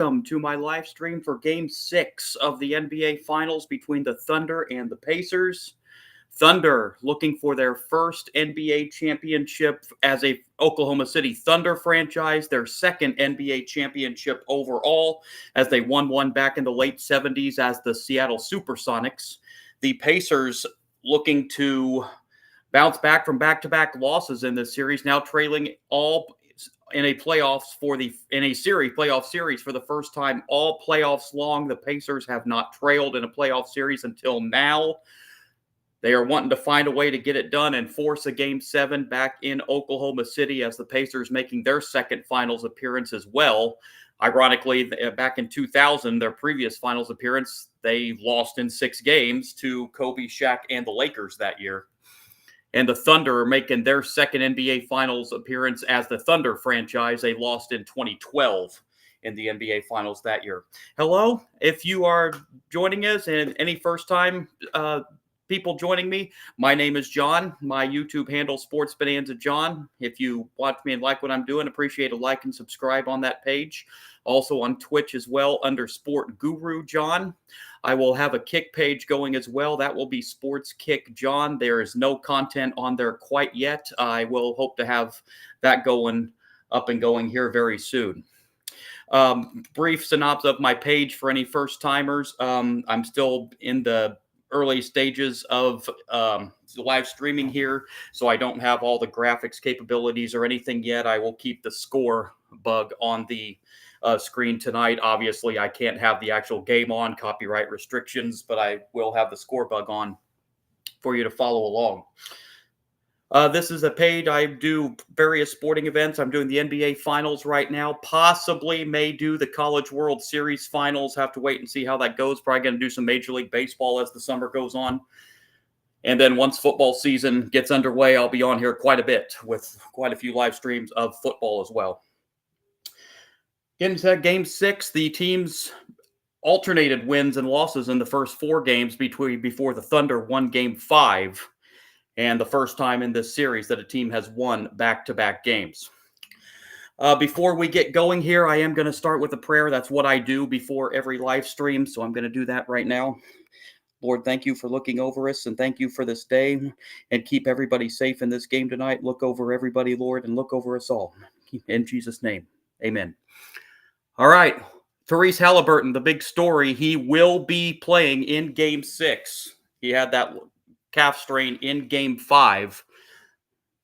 Welcome to my live stream for Game 6 of the NBA Finals between the Thunder and the Pacers. Thunder looking for their first NBA championship as a Oklahoma City Thunder franchise, their second NBA championship overall, as they won one back in the late 70s as the Seattle Supersonics. The Pacers looking to bounce back from back-to-back losses in this series, now trailing all in a playoff series for the first time all playoffs long. The Pacers have not trailed in a playoff series until now. They are wanting to find a way to get it done and force a Game 7 back in Oklahoma City, as the Pacers making their second finals appearance as well. Ironically, back in 2000, their previous finals appearance, they lost in 6 games to Kobe, Shaq, and the Lakers that year. And the Thunder are making their second NBA Finals appearance as the Thunder franchise. They lost in 2012 in the NBA Finals that year. Hello, if you are joining us and any first-time people joining me, my name is John. My YouTube handle, Sports Bonanza John. If you watch me and like what I'm doing, appreciate a like and subscribe on that page. Also on Twitch as well under Sport Guru John. I will have a Kick page going as well. That will be Sports Kick John. There is no content on there quite yet. I will hope to have that up and going here very soon. Brief synopsis of my page for any first timers. I'm still in the early stages of live streaming here, so I don't have all the graphics capabilities or anything yet. I will keep the score bug on the screen tonight. Obviously, I can't have the actual game on, copyright restrictions, but I will have the score bug on for you to follow along. This is a page. I do various sporting events. I'm doing the NBA Finals right now. Possibly may do the College World Series Finals. Have to wait and see how that goes. Probably going to do some Major League Baseball as the summer goes on. And then once football season gets underway, I'll be on here quite a bit with quite a few live streams of football as well. Getting to Game 6, the teams alternated wins and losses in the first 4 games before the Thunder won Game 5, and the first time in this series that a team has won back-to-back games. Before we get going here, I am going to start with a prayer. That's what I do before every live stream, so I'm going to do that right now. Lord, thank you for looking over us, and thank you for this day, and keep everybody safe in this game tonight. Look over everybody, Lord, and look over us all. In Jesus' name, amen. All right, Therese Halliburton, the big story. He will be playing in Game 6. He had that calf strain in Game 5.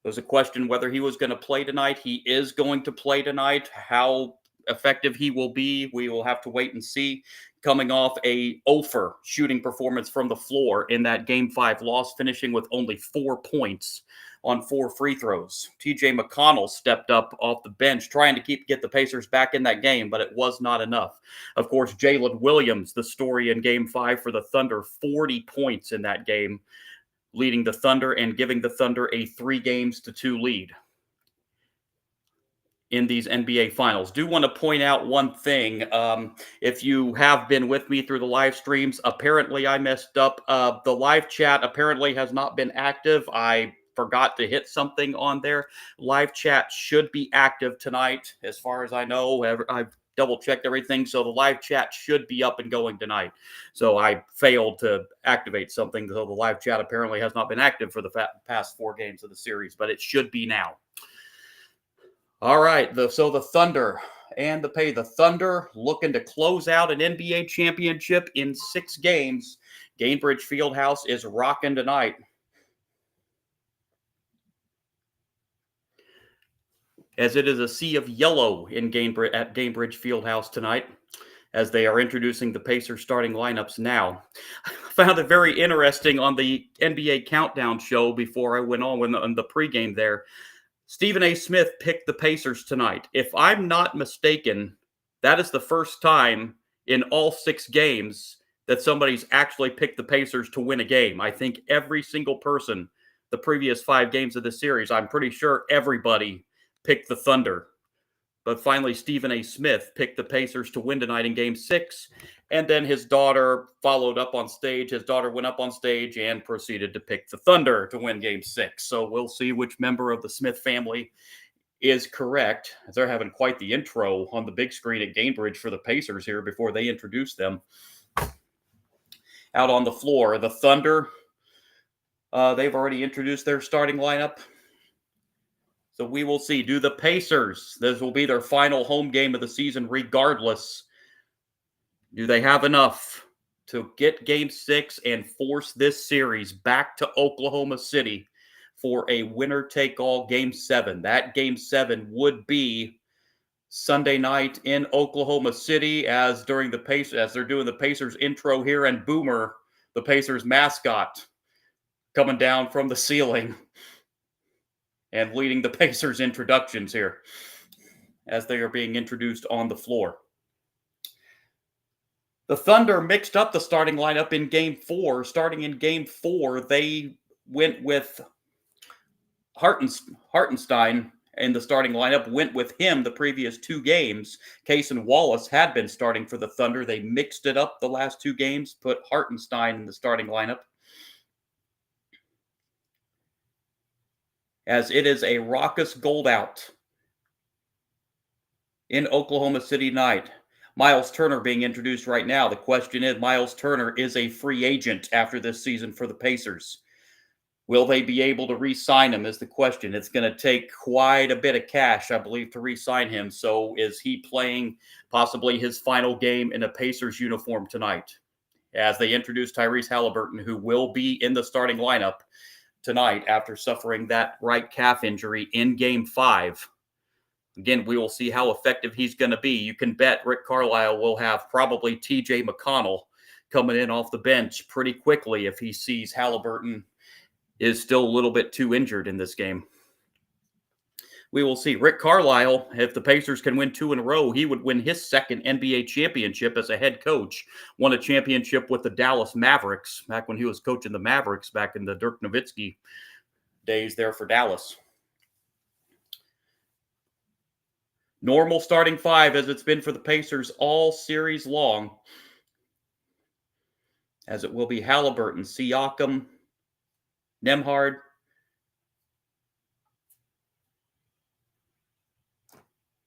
There was a question whether he was going to play tonight. He is going to play tonight. How effective he will be, we will have to wait and see. Coming off a 0 shooting performance from the floor in that Game 5 loss, finishing with only 4 points on 4 free throws. TJ McConnell stepped up off the bench, trying to get the Pacers back in that game, but it was not enough. Of course, Jalen Williams, the story in Game 5 for the Thunder, 40 points in that game, leading the Thunder and giving the Thunder a 3-2 lead in these NBA Finals. Do want to point out one thing. If you have been with me through the live streams, apparently I messed up. The live chat apparently has not been active. I forgot to hit something on there. Live chat should be active tonight, as far as I know. I've double-checked everything, so the live chat should be up and going tonight. So I failed to activate something, so the live chat apparently has not been active for the past 4 games of the series, but it should be now. All right, so the Thunder and the Thunder looking to close out an NBA championship in 6 games. Gainbridge Fieldhouse is rocking tonight. As it is a sea of yellow at Gainbridge Fieldhouse tonight, as they are introducing the Pacers starting lineups now. I found it very interesting on the NBA Countdown show before I went on the pregame there. Stephen A. Smith picked the Pacers tonight. If I'm not mistaken, that is the first time in all 6 games that somebody's actually picked the Pacers to win a game. I think every single person, the previous 5 games of the series, I'm pretty sure everybody picked the Thunder. But finally, Stephen A. Smith picked the Pacers to win tonight in Game 6. And then his daughter followed up on stage. His daughter went up on stage and proceeded to pick the Thunder to win Game 6. So we'll see which member of the Smith family is correct. They're having quite the intro on the big screen at Gainbridge for the Pacers here before they introduce them. Out on the floor, the Thunder, they've already introduced their starting lineup. So we will see. Do the Pacers, this will be their final home game of the season regardless. Do they have enough to get Game 6 and force this series back to Oklahoma City for a winner-take-all Game 7? That Game 7 would be Sunday night in Oklahoma City as they're doing the Pacers intro here, and Boomer, the Pacers mascot, coming down from the ceiling and leading the Pacers introductions here as they are being introduced on the floor. The Thunder mixed up the starting lineup in Game 4. Starting in Game 4, they went with Hartenstein in the starting lineup, went with him the previous 2 games. Cason Wallace had been starting for the Thunder. They mixed it up the last 2 games, put Hartenstein in the starting lineup. As it is a raucous gold out in Oklahoma City tonight. Myles Turner being introduced right now. The question is, Myles Turner is a free agent after this season for the Pacers. Will they be able to re-sign him is the question. It's going to take quite a bit of cash, I believe, to re-sign him. So is he playing possibly his final game in a Pacers uniform tonight? As they introduce Tyrese Halliburton, who will be in the starting lineup tonight after suffering that right calf injury in Game 5. Again, we will see how effective he's going to be. You can bet Rick Carlisle will have probably TJ McConnell coming in off the bench pretty quickly if he sees Halliburton is still a little bit too injured in this game. We will see. Rick Carlisle, if the Pacers can win 2 in a row, he would win his second NBA championship as a head coach. Won a championship with the Dallas Mavericks back when he was coaching the Mavericks back in the Dirk Nowitzki days there for Dallas. Normal starting 5 as it's been for the Pacers all series long. As it will be Halliburton, Siakam, Nembhard,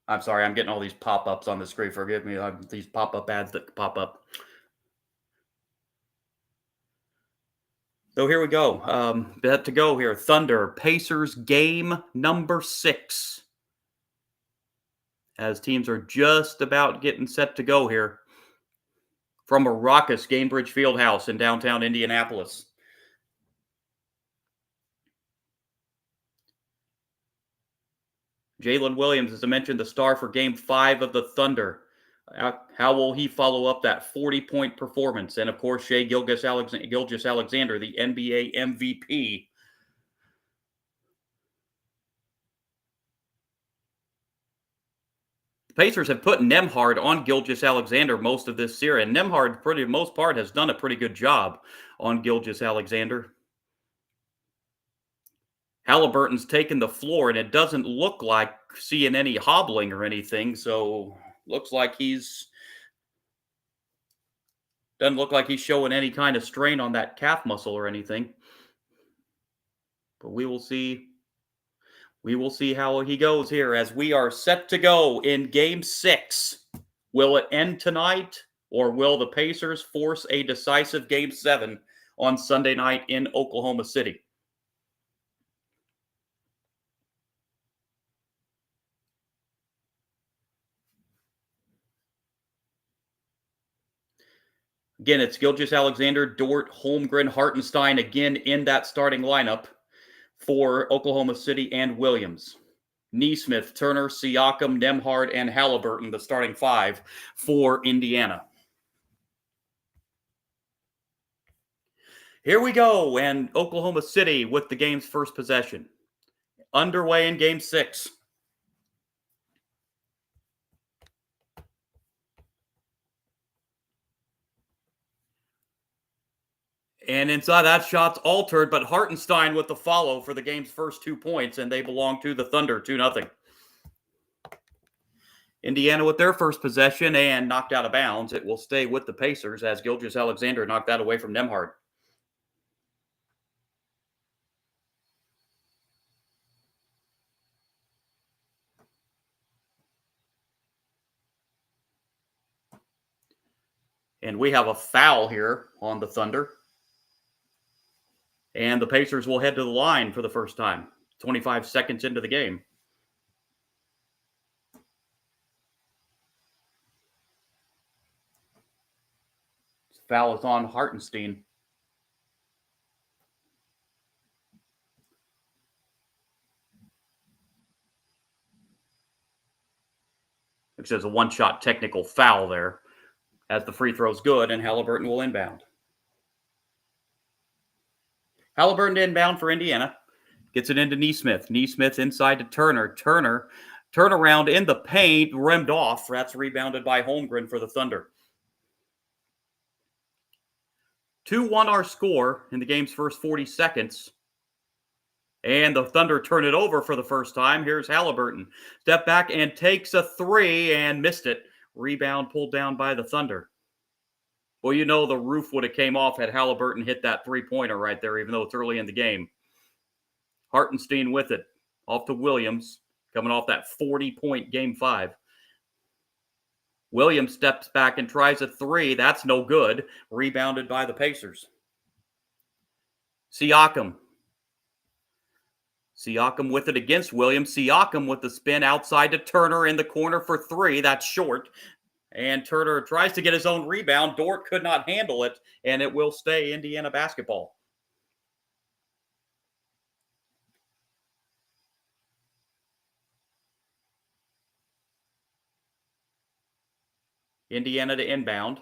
I'm sorry, I'm getting all these pop-ups on the screen. Forgive me, these pop-up ads that pop up. So here we go. Bet to go here. Thunder, Pacers game number 6. As teams are just about getting set to go here from a raucous Gainbridge Fieldhouse in downtown Indianapolis. Jalen Williams, as I mentioned, the star for Game 5 of the Thunder. How will he follow up that 40-point performance? And, of course, Shai Gilgeous-Alexander, the NBA MVP. The Pacers have put Nembhard on Gilgeous-Alexander most of this series, and Nembhard, for the most part, has done a pretty good job on Gilgeous-Alexander. Halliburton's taken the floor, and it doesn't look like seeing any hobbling or anything, so looks like doesn't look like he's showing any kind of strain on that calf muscle or anything. But we will see. We will see how he goes here as we are set to go in Game 6. Will it end tonight, or will the Pacers force a decisive Game 7 on Sunday night in Oklahoma City? Again, it's Gilgeous-Alexander, Dort, Holmgren, Hartenstein again in that starting lineup for Oklahoma City and Williams. Nesmith, Turner, Siakam, Nembhard, and Halliburton, the starting 5 for Indiana. Here we go, and Oklahoma City with the game's first possession. Underway in Game 6. And inside that shot's altered, but Hartenstein with the follow for the game's first 2 points, and they belong to the Thunder, 2-0. Indiana with their first possession and knocked out of bounds. It will stay with the Pacers as Gilgeous-Alexander knocked that away from Nembhard. And we have a foul here on the Thunder. And the Pacers will head to the line for the first time, 25 seconds into the game. Foul is on Hartenstein. It says a one-shot technical foul there, as the free throw's good, and Halliburton will inbound. Halliburton to inbound for Indiana. Gets it into Nesmith. Nesmith inside to Turner. Turner, turnaround in the paint, rimmed off. That's rebounded by Holmgren for the Thunder. 2-1 our score in the game's first 40 seconds. And the Thunder turn it over for the first time. Here's Halliburton. Step back and takes a three and missed it. Rebound pulled down by the Thunder. Well, you know the roof would have came off had Halliburton hit that three-pointer right there, even though it's early in the game. Hartenstein with it. Off to Williams, coming off that 40-point Game 5. Williams steps back and tries a three. That's no good. Rebounded by the Pacers. Siakam. Siakam with it against Williams. Siakam with the spin outside to Turner in the corner for three. That's short. And Turner tries to get his own rebound. Dort could not handle it, and it will stay Indiana basketball. Indiana to inbound.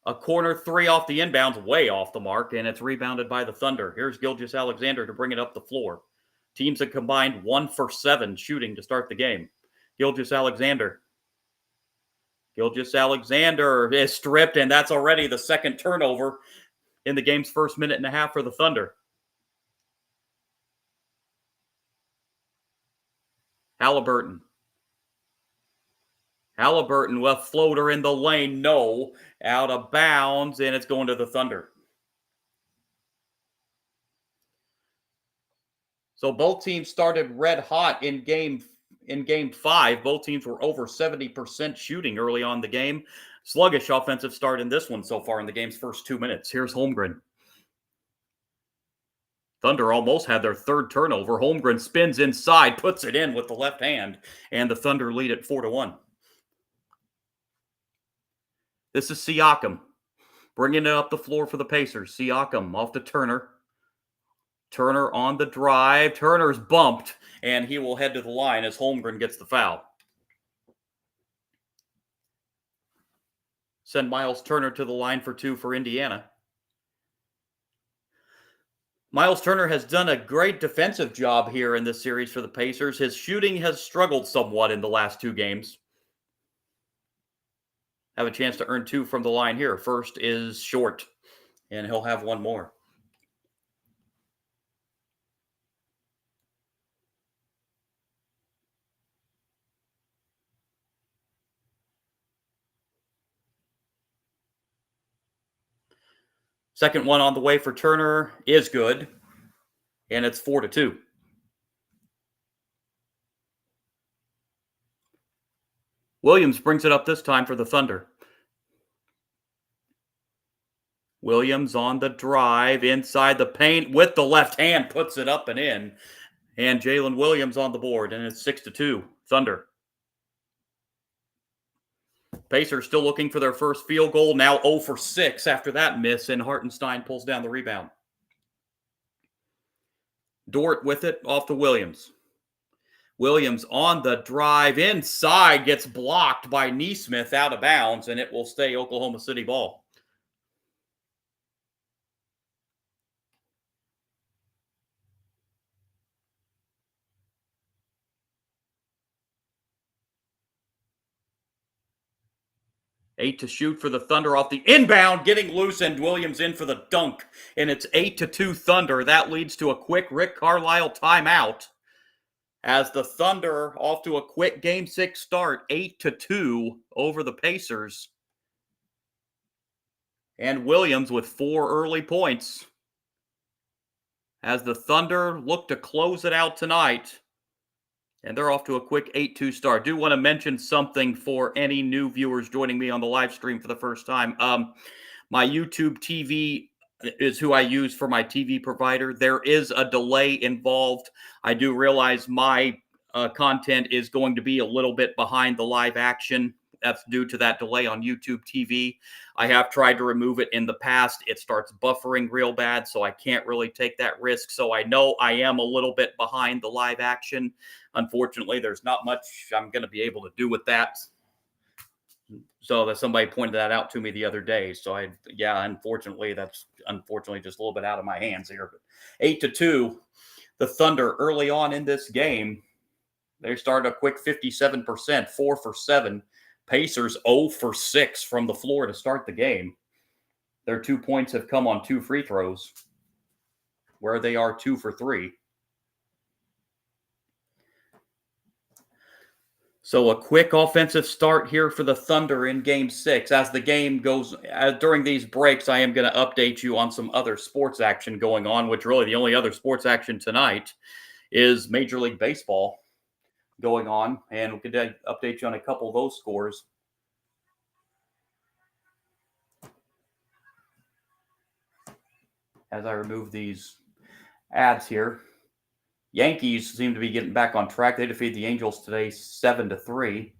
A corner three off the inbounds, way off the mark, and it's rebounded by the Thunder. Here's Gilgeous-Alexander to bring it up the floor. Teams have combined 1 for 7 shooting to start the game. Gilgeous-Alexander. Gilgeous-Alexander is stripped, and that's already the second turnover in the game's first minute and a half for the Thunder. Halliburton. Halliburton with floater in the lane. No. Out of bounds, and it's going to the Thunder. So both teams started red hot in game 5. Both teams were over 70% shooting early on in the game. Sluggish offensive start in this one so far in the game's first 2 minutes. Here's Holmgren. Thunder almost had their third turnover. Holmgren spins inside, puts it in with the left hand, and the Thunder lead at 4-1. This is Siakam bringing it up the floor for the Pacers. Siakam off to Turner. Turner on the drive. Turner's bumped, and he will head to the line as Holmgren gets the foul. Send Miles Turner to the line for 2 for Indiana. Miles Turner has done a great defensive job here in this series for the Pacers. His shooting has struggled somewhat in the last 2 games. Have a chance to earn 2 from the line here. First is short, and he'll have 1 more. Second one on the way for Turner is good, and it's 4-2. Williams brings it up this time for the Thunder. Williams on the drive inside the paint with the left hand, puts it up and in. And Jalen Williams on the board, and it's 6-2, Thunder. Pacers still looking for their first field goal, now 0 for 6 after that miss, and Hartenstein pulls down the rebound. Dort with it, off to Williams. Williams on the drive inside, gets blocked by Nesmith out of bounds, and it will stay Oklahoma City ball. Eight to shoot for the Thunder off the inbound, getting loose, and Williams in for the dunk. And it's 8-2 Thunder. That leads to a quick Rick Carlisle timeout. As the Thunder off to a quick Game 6 start, 8-2 over the Pacers. And Williams with 4 early points. As the Thunder look to close it out tonight. And they're off to a quick 8-2 start. Do want to mention something for any new viewers joining me on the live stream for the first time. My YouTube TV is who I use for my TV provider. There is a delay involved. I do realize my content is going to be a little bit behind the live action. That's due to that delay on YouTube TV. I have tried to remove it in the past. It starts buffering real bad, so I can't really take that risk. So I know I am a little bit behind the live action. Unfortunately, there's not much I'm going to be able to do with that. So that somebody pointed that out to me the other day. So unfortunately, that's just a little bit out of my hands here. But 8-2, the Thunder early on in this game, they started a quick 57%, 4 for 7. Pacers 0 for 6 from the floor to start the game. Their 2 points have come on 2 free throws, where they are 2 for 3. So a quick offensive start here for the Thunder in Game 6. As the game goes, during these breaks, I am going to update you on some other sports action going on, which really the only other sports action tonight is Major League Baseball going on, and we could update you on a couple of those scores. As I remove these ads here, Yankees seem to be getting back on track. They defeated the Angels today 7-3.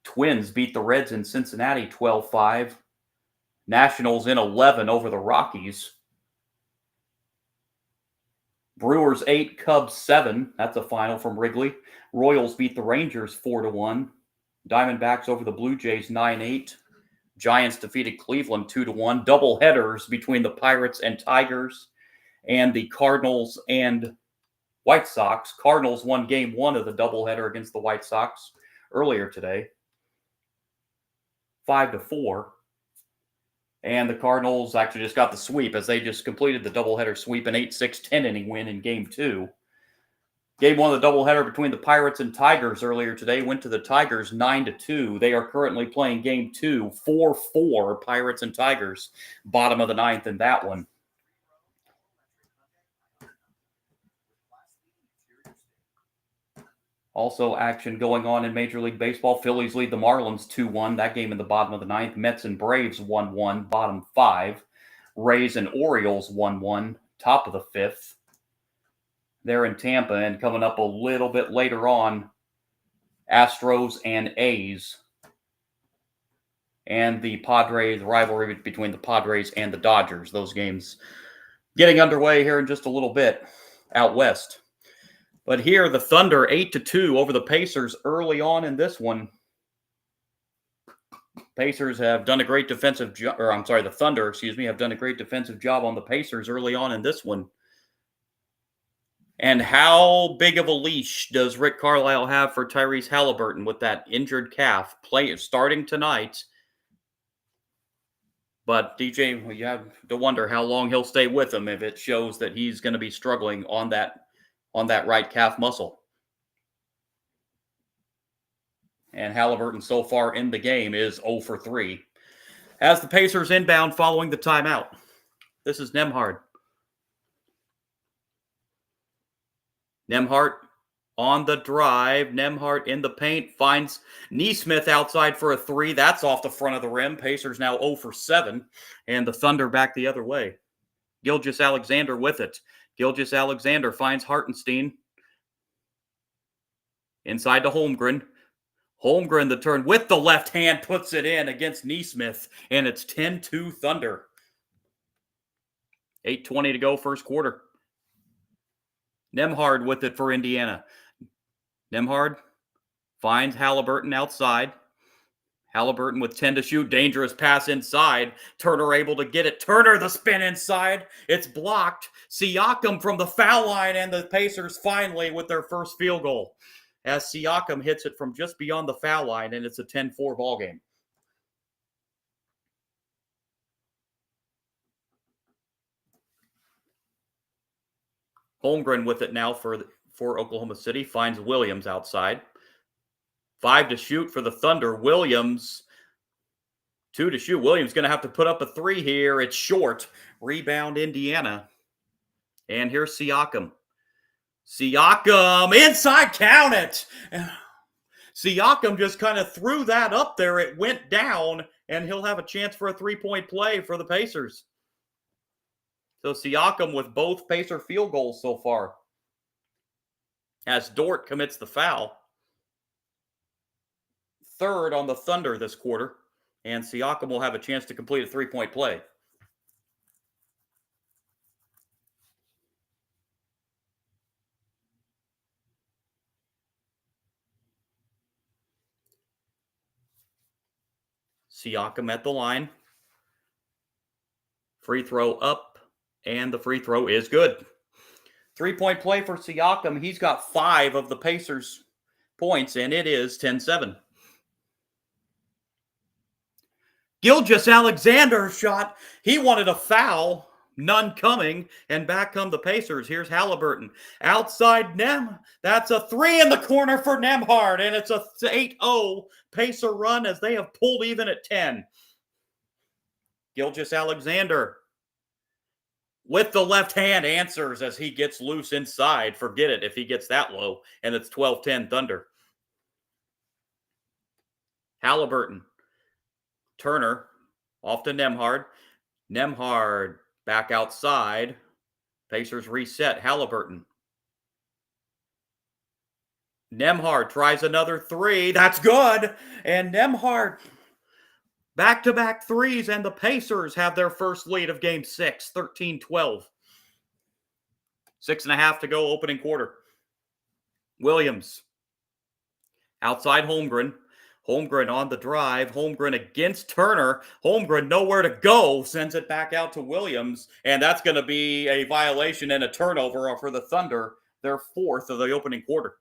Twins beat the Reds in Cincinnati 12-5. Nationals in 11 over the Rockies. Brewers 8, Cubs 7. That's a final from Wrigley. Royals beat the Rangers 4-1. Diamondbacks over the Blue Jays 9-8. Giants defeated Cleveland 2-1. Double headers between the Pirates and Tigers and the Cardinals and White Sox. Cardinals won Game 1 of the doubleheader against the White Sox earlier today, 5-4. And the Cardinals actually just got the sweep as they just completed the doubleheader sweep, an 8-6, 10-inning win in Game 2. Game 1 of the doubleheader between the Pirates and Tigers earlier today went to the Tigers 9-2. They are currently playing Game 2, 4-4, Pirates and Tigers, bottom of the ninth in that one. Also action going on in Major League Baseball. Phillies lead the Marlins 2-1. That game in the bottom of the ninth. Mets and Braves 1-1, bottom 5. Rays and Orioles 1-1, top of the 5th. They're in Tampa, and coming up a little bit later on, Astros and A's. And the Padres, rivalry between the Padres and the Dodgers. Those games getting underway here in just a little bit out west. But here, the Thunder 8-2 over the Pacers early on in this one. Pacers have done a great defensive job, the Thunder, have done a great defensive job on the Pacers early on in this one. And how big of a leash does Rick Carlisle have for Tyrese Halliburton with that injured calf starting tonight? But DJ, you have to wonder how long he'll stay with him if it shows that he's going to be struggling on that right calf muscle. And Halliburton so far in the game is 0 for 3. As the Pacers inbound following the timeout, this is Nembhard. Nembhard on the drive. Nembhard in the paint finds Nesmith outside for a 3. That's off the front of the rim. Pacers now 0 for 7. And the Thunder back the other way. Gilgeous-Alexander with it. Gilgeous-Alexander finds Hartenstein. Inside to Holmgren. Holmgren, the turn with the left hand, puts it in against Nesmith. And it's 10-2 Thunder. 8:20 to go first quarter. Nembhard with it for Indiana. Nembhard finds Halliburton outside. Halliburton with 10 to shoot. Dangerous pass inside. Turner able to get it. Turner, the spin inside. It's blocked. Siakam from the foul line, and the Pacers finally with their first field goal. As Siakam hits it from just beyond the foul line, and it's a 10-4 ball game. Holmgren with it now for Oklahoma City. Finds Williams outside. 5 to shoot for the Thunder. Williams, 2 to shoot. Williams going to have to put up a 3 here. It's short. Rebound Indiana. And here's Siakam. Siakam, inside, count it. Siakam just kind of threw that up there. It went down, and he'll have a chance for a three-point play for the Pacers. So Siakam with both Pacer field goals so far, as Dort commits the foul. Third on the Thunder this quarter, and Siakam will have a chance to complete a three-point play. Siakam at the line. Free throw up, and the free throw is good. Three-point play for Siakam. He's got 5 of the Pacers' points, and it is 10-7. Gilgeous-Alexander shot. He wanted a foul. None coming, and back come the Pacers. Here's Halliburton. Outside Nem. That's a 3 in the corner for Nembhard, and it's a 8-0 Pacer run as they have pulled even at 10. Gilgeous-Alexander with the left hand answers as he gets loose inside. Forget it if he gets that low, and it's 12-10 Thunder. Halliburton. Turner off to Nembhard. Nembhard back outside. Pacers reset. Halliburton. Nembhard tries another 3. That's good. And Nembhard back-to-back threes, and the Pacers have their first lead of Game 6, 13-12. 6.5 to go, opening quarter. Williams. Outside Holmgren. Holmgren on the drive. Holmgren against Turner. Holmgren nowhere to go. Sends it back out to Williams. And that's going to be a violation and a turnover for the Thunder. Their 4th of the opening quarter.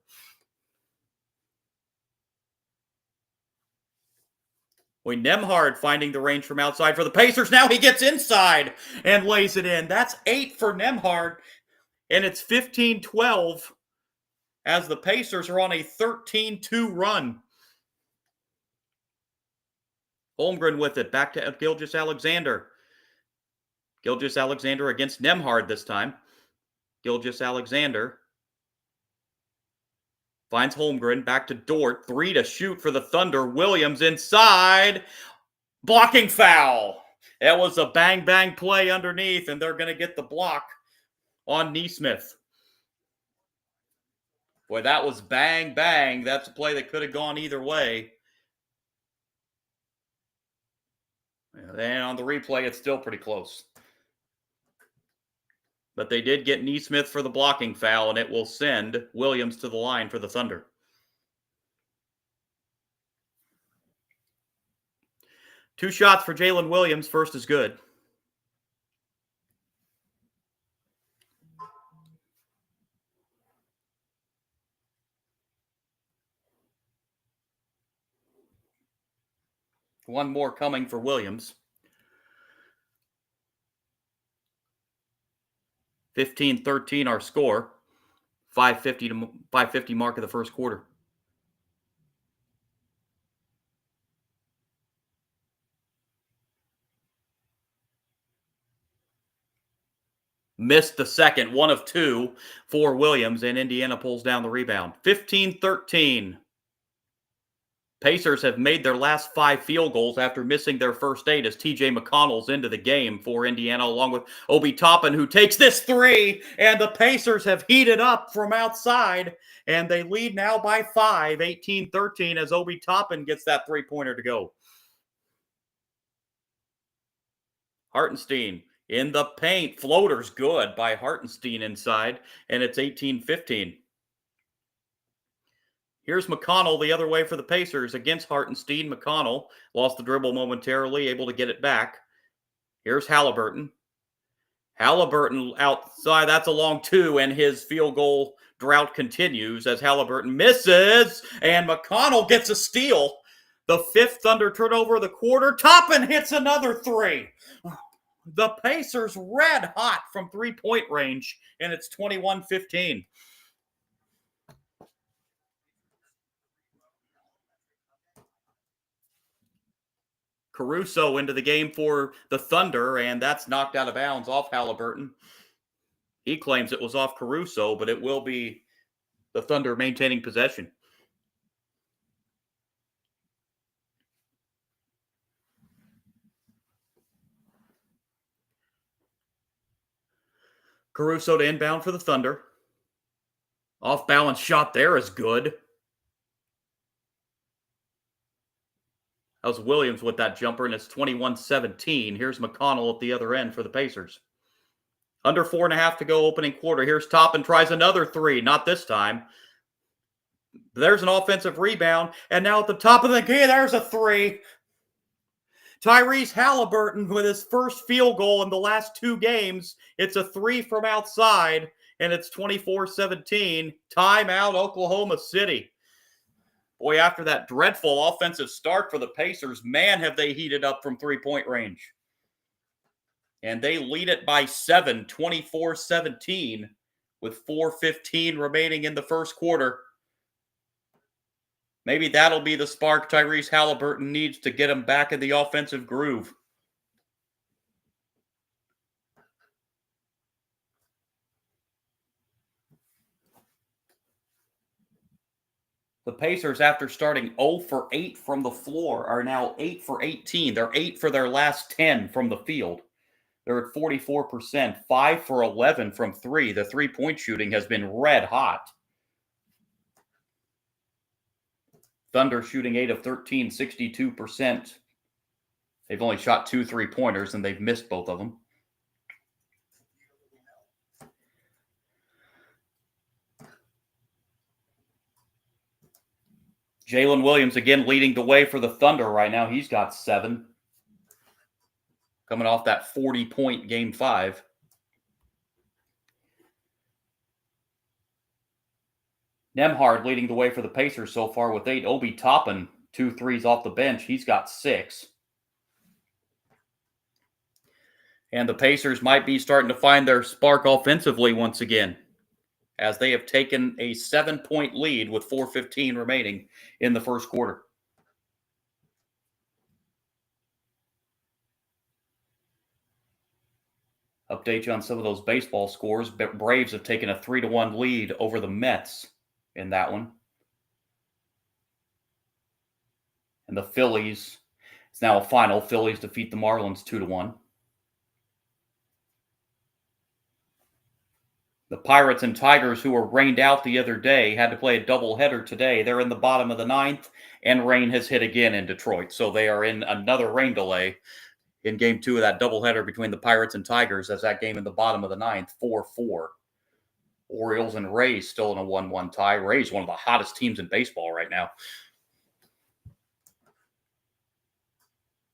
Nembhard finding the range from outside for the Pacers. Now he gets inside and lays it in. That's 8 for Nembhard. And it's 15-12 as the Pacers are on a 13-2 run. Holmgren with it. Back to Gilgeous-Alexander. Gilgeous-Alexander against Nembhard this time. Gilgeous-Alexander finds Holmgren. Back to Dort. 3 to shoot for the Thunder. Williams inside. Blocking foul. That was a bang-bang play underneath, and they're going to get the block on Nesmith. Boy, that was bang-bang. That's a play that could have gone either way. And on the replay, it's still pretty close. But they did get Nesmith for the blocking foul, and it will send Williams to the line for the Thunder. Two shots for Jalen Williams. First is good. One more coming for Williams. 15-13 our score. 5:50 mark of the first quarter. Missed the second, 1 of 2 for Williams, and Indiana pulls down the rebound. 15-13. Pacers have made their last 5 field goals after missing their first 8 as TJ McConnell's into the game for Indiana, along with Obi Toppin, who takes this 3, and the Pacers have heated up from outside, and they lead now by 5, 18-13, as Obi Toppin gets that 3-pointer to go. Hartenstein in the paint. Floater's good by Hartenstein inside, and it's 18-15. Here's McConnell the other way for the Pacers against Hartenstein. McConnell lost the dribble momentarily, able to get it back. Here's Halliburton. Halliburton outside. That's a long 2, and his field goal drought continues as Halliburton misses, and McConnell gets a steal. The 5th Thunder turnover of the quarter. Toppin hits another 3. The Pacers red hot from 3-point range, and it's 21-15. Caruso into the game for the Thunder, and that's knocked out of bounds off Halliburton. He claims it was off Caruso, but it will be the Thunder maintaining possession. Caruso to inbound for the Thunder. Off balance shot there is good. That was Williams with that jumper, and it's 21-17. Here's McConnell at the other end for the Pacers. Under 4.5 to go opening quarter. Here's Toppin, tries another three. Not this time. There's an offensive rebound. And now at the top of the key, there's a three. Tyrese Halliburton with his first field goal in the last 2 games. It's a three from outside, and it's 24-17. Timeout, Oklahoma City. Boy, after that dreadful offensive start for the Pacers, man, have they heated up from three-point range. And they lead it by 7, 24-17, with 4:15 remaining in the first quarter. Maybe that'll be the spark Tyrese Halliburton needs to get him back in the offensive groove. The Pacers, after starting 0 for 8 from the floor, are now 8 for 18. They're 8 for their last 10 from the field. They're at 44%, 5 for 11 from 3. The three-point shooting has been red hot. Thunder shooting 8 of 13, 62%. They've only shot 2 3-pointers, and they've missed both of them. Jalen Williams again leading the way for the Thunder right now. He's got 7. Coming off that 40-point Game 5. Nembhard leading the way for the Pacers so far with 8. Obi Toppin, 2 threes off the bench. He's got 6. And the Pacers might be starting to find their spark offensively once again, as they have taken a 7-point lead with 4:15 remaining in the first quarter. Update you on some of those baseball scores. Braves have taken a 3-1 lead over the Mets in that one. And the Phillies, it's now a final. Phillies defeat the Marlins 2-1. The Pirates and Tigers, who were rained out the other day, had to play a doubleheader today. They're in the bottom of the 9th, and rain has hit again in Detroit. So they are in another rain delay in Game 2 of that doubleheader between the Pirates and Tigers, as that game in the bottom of the 9th, 4-4. Orioles and Rays still in a 1-1 tie. Rays, one of the hottest teams in baseball right now.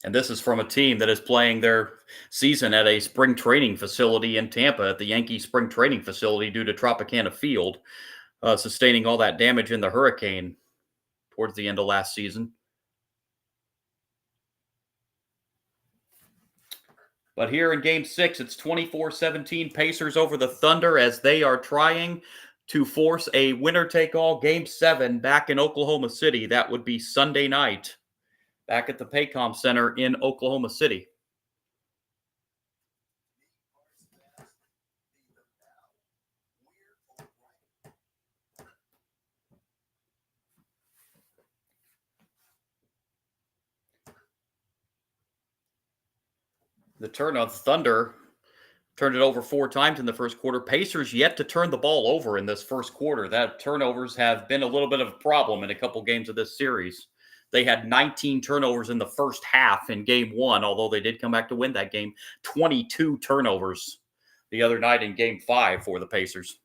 And this is from a team that is playing their season at a spring training facility in Tampa, at the Yankees spring training facility, due to Tropicana Field, sustaining all that damage in the hurricane towards the end of last season. But here in Game 6, it's 24-17 Pacers over the Thunder, as they are trying to force a winner-take-all Game 7 back in Oklahoma City. That would be Sunday night, back at the Paycom Center in Oklahoma City. The turn of Thunder turned it over 4 times in the first quarter. Pacers yet to turn the ball over in this first quarter. That turnovers have been a little bit of a problem in a couple games of this series. They had 19 turnovers in the first half in Game 1, although they did come back to win that game. 22 turnovers the other night in Game 5 for the Pacers.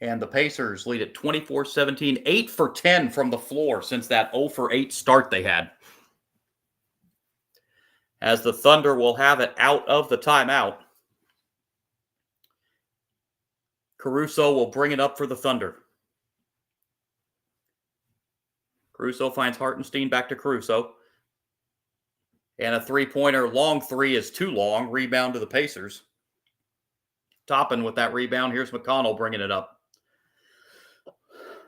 And the Pacers lead at 24-17, 8 for 10 from the floor since that 0 for 8 start they had. As the Thunder will have it out of the timeout, Caruso will bring it up for the Thunder. Caruso finds Hartenstein, back to Caruso. And a 3-pointer, long 3 is too long. Rebound to the Pacers. Toppin with that rebound. Here's McConnell bringing it up.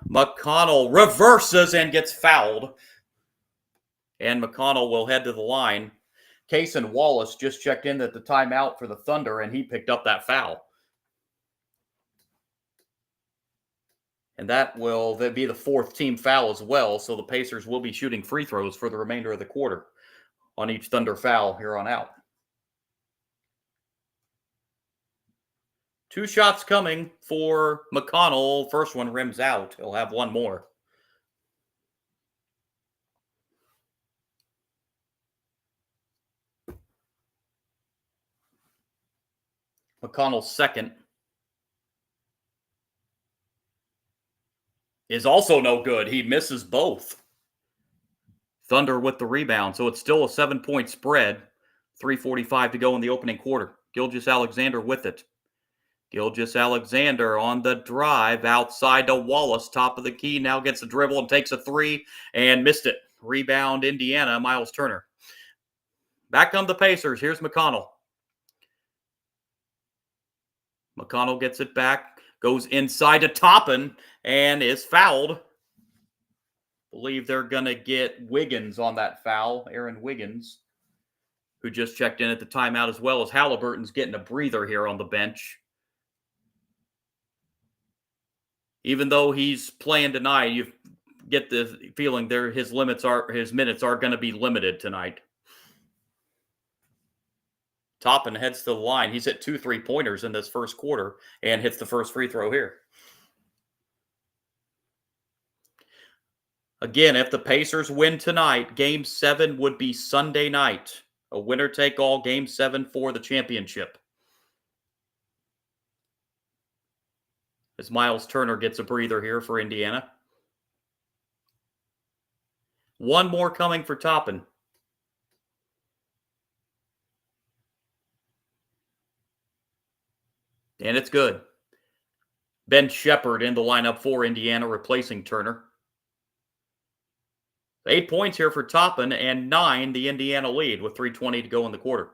McConnell reverses and gets fouled. And McConnell will head to the line. Cason Wallace just checked in at the timeout for the Thunder, and he picked up that foul. And that will be the fourth team foul as well, so the Pacers will be shooting free throws for the remainder of the quarter on each Thunder foul here on out. 2 shots coming for McConnell. First one rims out. He'll have one more. McConnell's second is also no good. He misses both. Thunder with the rebound, so it's still a 7-point spread. 3:45 to go in the opening quarter. Gilgeous-Alexander with it. Gilgeous-Alexander on the drive outside to Wallace, top of the key, now gets a dribble and takes a three and missed it. Rebound Indiana, Miles Turner. Back come the Pacers. Here's McConnell. McConnell gets it back, goes inside to Toppin, and is fouled. Believe they're going to get Wiggins on that foul, Aaron Wiggins, who just checked in at the timeout, as well as Halliburton's getting a breather here on the bench. Even though he's playing tonight, you get the feeling his minutes are going to be limited tonight. Toppin heads to the line. He's hit 2 3-pointers in this first quarter and hits the first free throw here. Again, if the Pacers win tonight, Game 7 would be Sunday night. A winner-take-all Game 7 for the championship. As Miles Turner gets a breather here for Indiana. One more coming for Toppin. And it's good. Ben Shepherd in the lineup for Indiana, replacing Turner. 8 points here for Toppin, and 9 the Indiana lead with 3:20 to go in the quarter.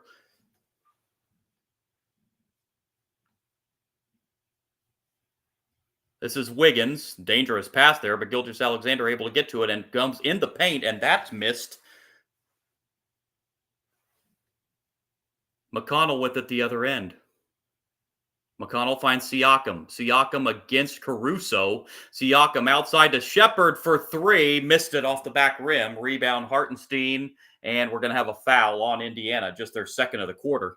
This is Wiggins. Dangerous pass there, but Gilgeous-Alexander able to get to it and comes in the paint, and that's missed. McConnell with it the other end. McConnell finds Siakam. Siakam against Caruso. Siakam outside to Shepherd for 3. Missed it off the back rim. Rebound Hartenstein. And we're going to have a foul on Indiana. Just their second of the quarter.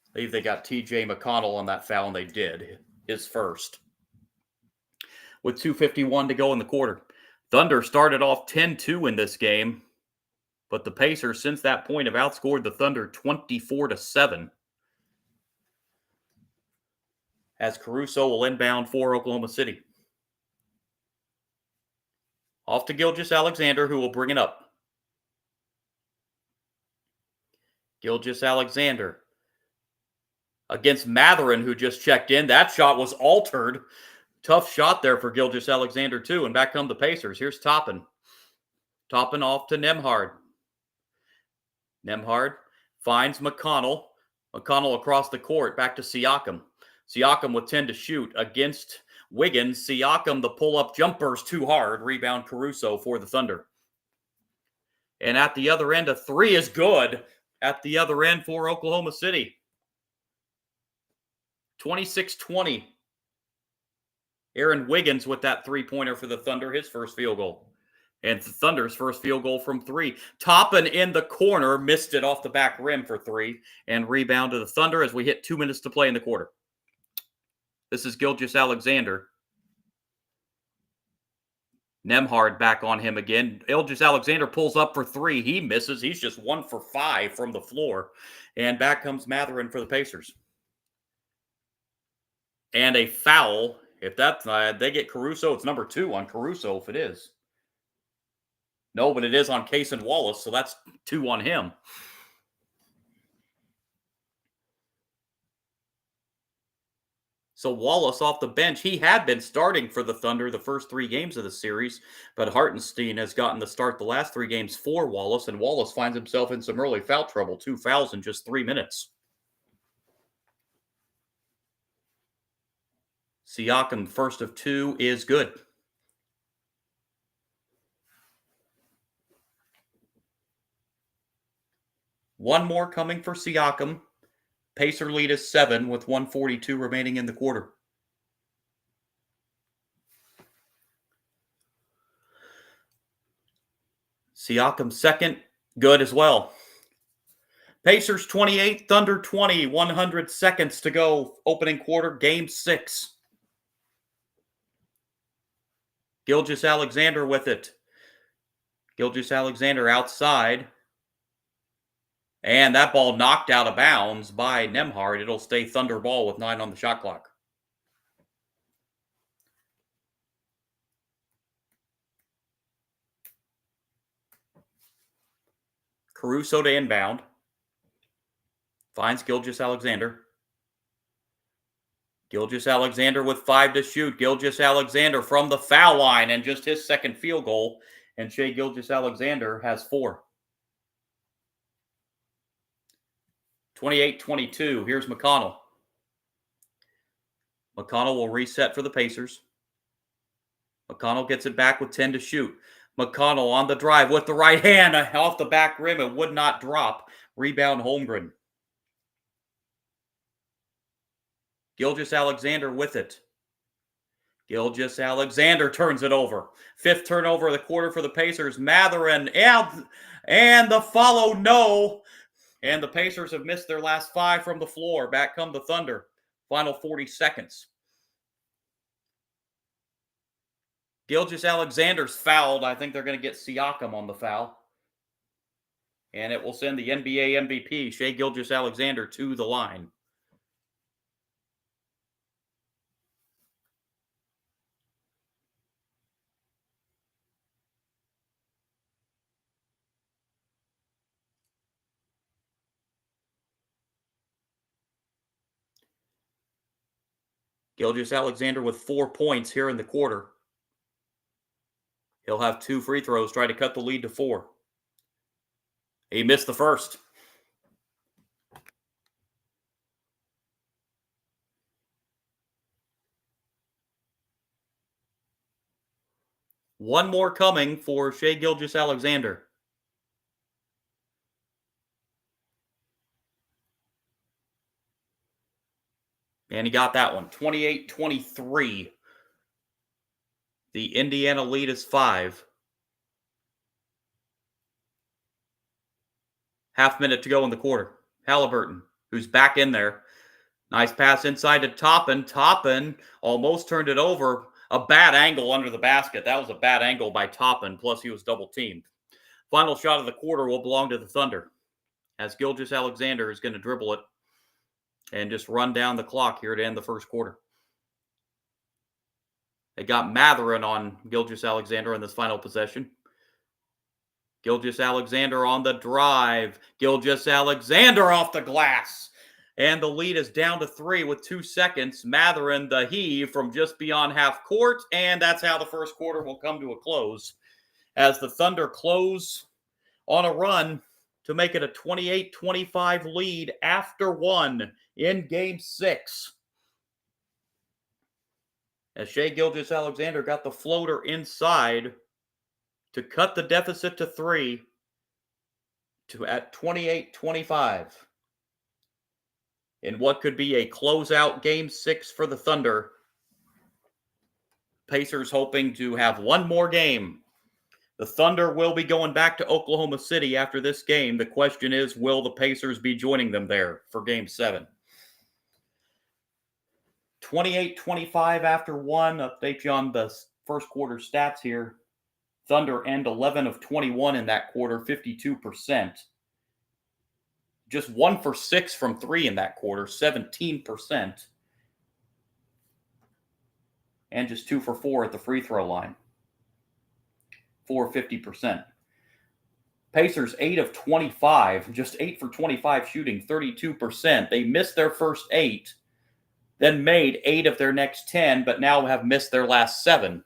I believe they got TJ McConnell on that foul, and they did. His first. With 2:51 to go in the quarter. Thunder started off 10-2 in this game. But the Pacers, since that point, have outscored the Thunder 24-7. As Caruso will inbound for Oklahoma City. Off to Gilgeous-Alexander, who will bring it up. Gilgeous-Alexander against Mathurin, who just checked in. That shot was altered. Tough shot there for Gilgeous-Alexander, too. And back come the Pacers. Here's Toppin. Toppin off to Nembhard. Nembhard finds McConnell. McConnell across the court, back to Siakam. Siakam with 10 to shoot against Wiggins. Siakam, the pull-up jumper's too hard. Rebound Caruso for the Thunder. And at the other end, a 3 is good. At the other end for Oklahoma City. 26-20. Aaron Wiggins with that 3-pointer for the Thunder, his first field goal. And the Thunder's first field goal from 3. Toppin in the corner, missed it off the back rim for 3. And rebound to the Thunder as we hit 2 minutes to play in the quarter. This is Gilgeous-Alexander. Nembhard back on him again. Gilgeous-Alexander pulls up for 3. He misses. He's just 1 for 5 from the floor. And back comes Mathurin for the Pacers. And a foul. If that's they get Caruso, it's number 2 on Caruso if it is. No, but it is on Cason Wallace, so that's 2 on him. So Wallace off the bench. He had been starting for the Thunder the first 3 games of the series, but Hartenstein has gotten the start the last 3 games for Wallace, and Wallace finds himself in some early foul trouble. 2 fouls in just 3 minutes. Siakam, first of 2, is good. One more coming for Siakam. Pacer lead is 7 with 1:42 remaining in the quarter. Siakam second, good as well. Pacers 28, Thunder 20, 100 seconds to go. Opening quarter, game 6. Gilgeous-Alexander with it. Gilgeous-Alexander outside. And that ball knocked out of bounds by Nembhard. It'll stay Thunder ball with 9 on the shot clock. Caruso to inbound. Finds Gilgeous-Alexander. Gilgeous-Alexander with 5 to shoot. Gilgeous-Alexander from the foul line and just his second field goal. And Shai Gilgeous-Alexander has 4. 28-22. Here's McConnell. McConnell will reset for the Pacers. McConnell gets it back with 10 to shoot. McConnell on the drive with the right hand off the back rim. It would not drop. Rebound Holmgren. Gilgeous-Alexander with it. Gilgeous-Alexander turns it over. 5th turnover of the quarter for the Pacers. Mathurin and the follow no. And the Pacers have missed their last 5 from the floor. Back come the Thunder. Final 40 seconds. Gilgeous-Alexander's fouled. I think they're going to get Siakam on the foul. And it will send the NBA MVP, Shai Gilgeous-Alexander, to the line. Gilgeous-Alexander with 4 points here in the quarter. He'll have 2 free throws, try to cut the lead to 4. He missed the first. One more coming for Shai Gilgeous-Alexander. And he got that one. 28-23. The Indiana lead is 5. Half minute to go in the quarter. Halliburton, who's back in there. Nice pass inside to Toppin. Toppin almost turned it over. A bad angle under the basket. That was a bad angle by Toppin, plus he was double-teamed. Final shot of the quarter will belong to the Thunder, as Gilgeous-Alexander is going to dribble it and just run down the clock here to end the first quarter. They got Mathurin on Gilgeous-Alexander in this final possession. Gilgeous-Alexander on the drive. Gilgeous-Alexander off the glass. And the lead is down to 3 with 2 seconds. Mathurin, the heave from just beyond half court. And that's how the first quarter will come to a close, as the Thunder close on a run to make it a 28-25 lead after 1 in Game 6. As Shai Gilgeous-Alexander got the floater inside to cut the deficit to 3 at 28-25. In what could be a closeout Game 6 for the Thunder. Pacers hoping to have one more game. The Thunder will be going back to Oklahoma City after this game. The question is, will the Pacers be joining them there for Game 7? 28-25 after 1. Update you on the first quarter stats here. Thunder end 11 of 21 in that quarter, 52%. Just 1 for 6 from 3 in that quarter, 17%. And just 2 for 4 at the free throw line, 50%. Pacers 8 of 25, just 8 for 25 shooting, 32%. They missed their first 8, then made 8 of their next 10, but now have missed their last 7.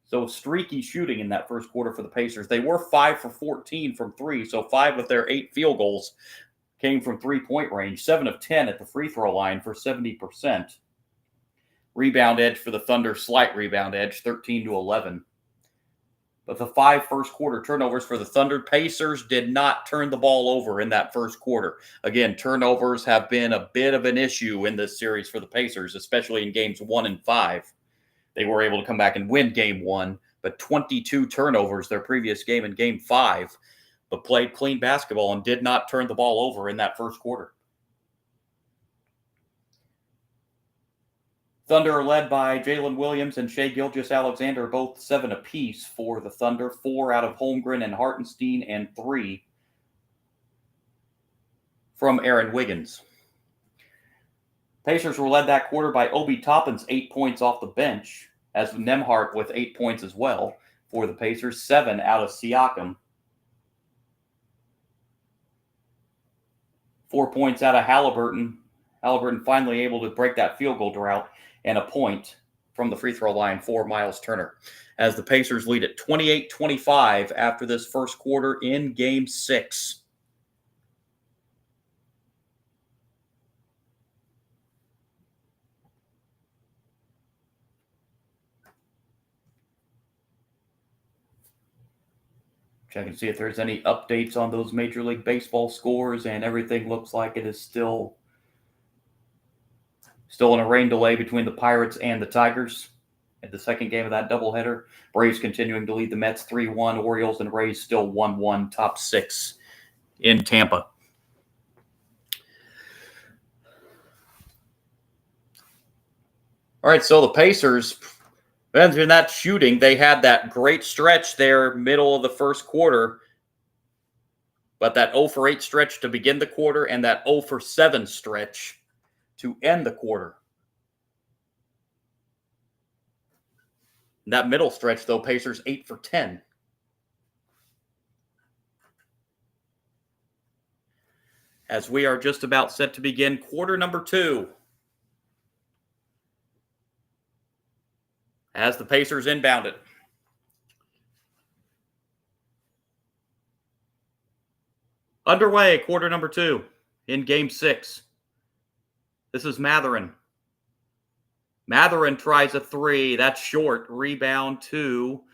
So streaky shooting in that first quarter for the Pacers. They were 5 for 14 from 3, so 5 of their 8 field goals came from 3-point range. 7 of 10 at the free throw line for 70%. Rebound edge for the Thunder, slight rebound edge, 13-11. But the 5 first-quarter turnovers for the Thunder, Pacers did not turn the ball over in that first quarter. Again, turnovers have been a bit of an issue in this series for the Pacers, especially in games 1 and 5. They were able to come back and win game 1, but 22 turnovers their previous game in game 5, but played clean basketball and did not turn the ball over in that first quarter. Thunder are led by Jalen Williams and Shai Gilgeous-Alexander, both 7 apiece for the Thunder, 4 out of Holmgren and Hartenstein, and 3 from Aaron Wiggins. Pacers were led that quarter by Obi Toppin's 8 points off the bench, as Nembhard with 8 points as well for the Pacers, 7 out of Siakam. 4 points out of Halliburton. Halliburton finally able to break that field goal drought, and a point from the free throw line for Miles Turner, as the Pacers lead at 28-25 after this first quarter in Game 6. Check and see if there's any updates on those Major League Baseball scores, and everything looks like it is still in a rain delay between the Pirates and the Tigers at the second game of that doubleheader. Braves continuing to lead the Mets 3-1. Orioles and Rays still 1-1, top 6 in Tampa. All right, so the Pacers, in that shooting, they had that great stretch there, middle of the first quarter, but that 0 for 8 stretch to begin the quarter and that 0 for 7 stretch to end the quarter. That middle stretch, though, Pacers 8 for 10. As we are just about set to begin quarter number 2. As the Pacers inbound it. Underway, quarter number 2 in Game 6. This is Mathurin. Mathurin tries a 3. That's short. Rebound to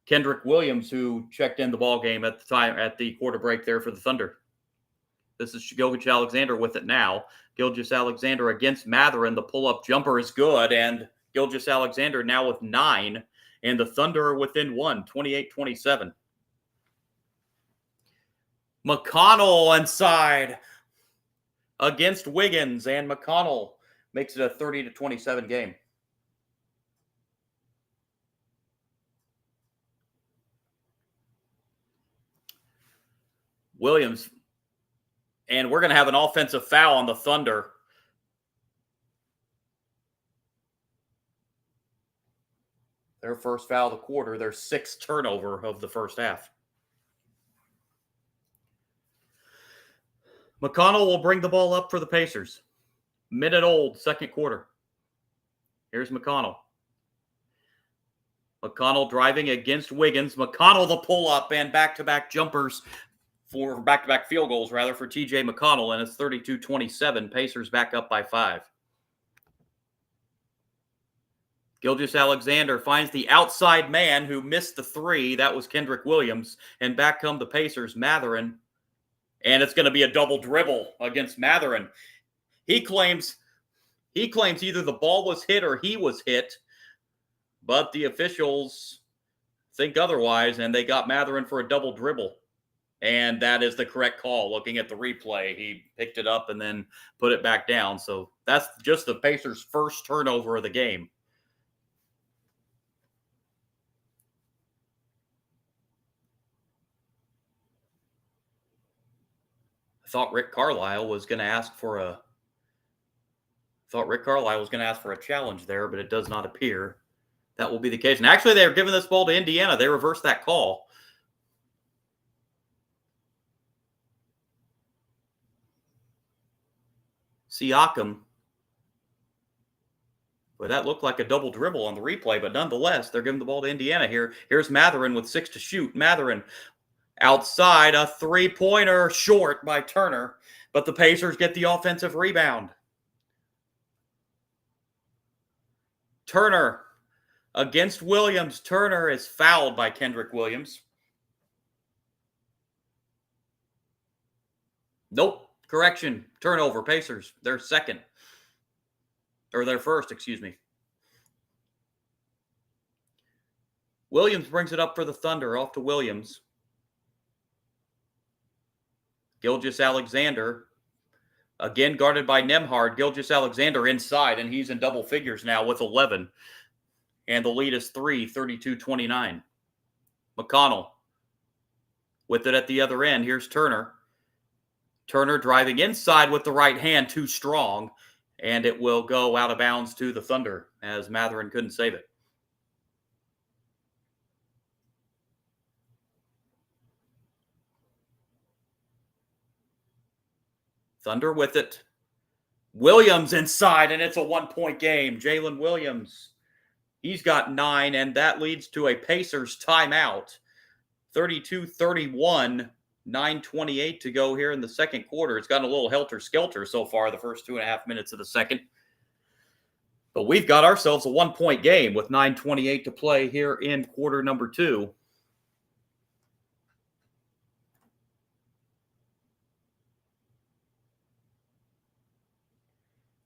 Kendrick Williams, who checked in the ball game at the quarter break there for the Thunder. This is Gilgeous-Alexander with it now. Gilgeous-Alexander against Mathurin. The pull-up jumper is good, and Gilgeous-Alexander now with 9, and the Thunder are within 1, 28-27. McConnell inside against Wiggins, and McConnell makes it a 30-27 game. Williams, and we're going to have an offensive foul on the Thunder. Their first foul of the quarter, their 6th turnover of the first half. McConnell will bring the ball up for the Pacers. Minute old, second quarter. Here's McConnell. McConnell driving against Wiggins. McConnell the pull-up and back-to-back jumpers for back-to-back field goals, rather, for TJ McConnell, and it's 32-27. Pacers back up by 5. Gilgeous-Alexander finds the outside man who missed the 3. That was Kendrick Williams. And back come the Pacers, Mathurin. And it's going to be a double dribble against Mathurin. He claims either the ball was hit or he was hit, but the officials think otherwise, and they got Mathurin for a double dribble. And that is the correct call. Looking at the replay, he picked it up and then put it back down. So that's just the Pacers' first turnover of the game. I thought Rick Carlisle was going to ask for a challenge there, but it does not appear that will be the case. And actually, they're giving this ball to Indiana. They reversed that call. Siakam. But that looked like a double dribble on the replay, but nonetheless, they're giving the ball to Indiana here. Here's Mathurin with 6 to shoot. Mathurin outside, a three-pointer short by Turner, but the Pacers get the offensive rebound. Turner Against Williams, Turner is fouled by Kendrick Williams. Nope. Correction. Turnover. Pacers. They're second. Or they're first, excuse me. Williams brings it up for the Thunder. Off to Williams. Gilgeous-Alexander. Again guarded by Nembhard. Gilgeous-Alexander inside, and he's in double figures now with 11. And the lead is 3, 32-29. McConnell with it at the other end. Here's Turner. Turner driving inside with the right hand, too strong, and it will go out of bounds to the Thunder as Mathurin couldn't save it. Thunder with it. Williams inside, and it's a one-point game. Jalen Williams, he's got 9, and that leads to a Pacers timeout. 32-31, 9:28 to go here in the second quarter. It's gotten a little helter-skelter so far the first 2.5 minutes of the second. But we've got ourselves a one-point game with 9:28 to play here in quarter number 2.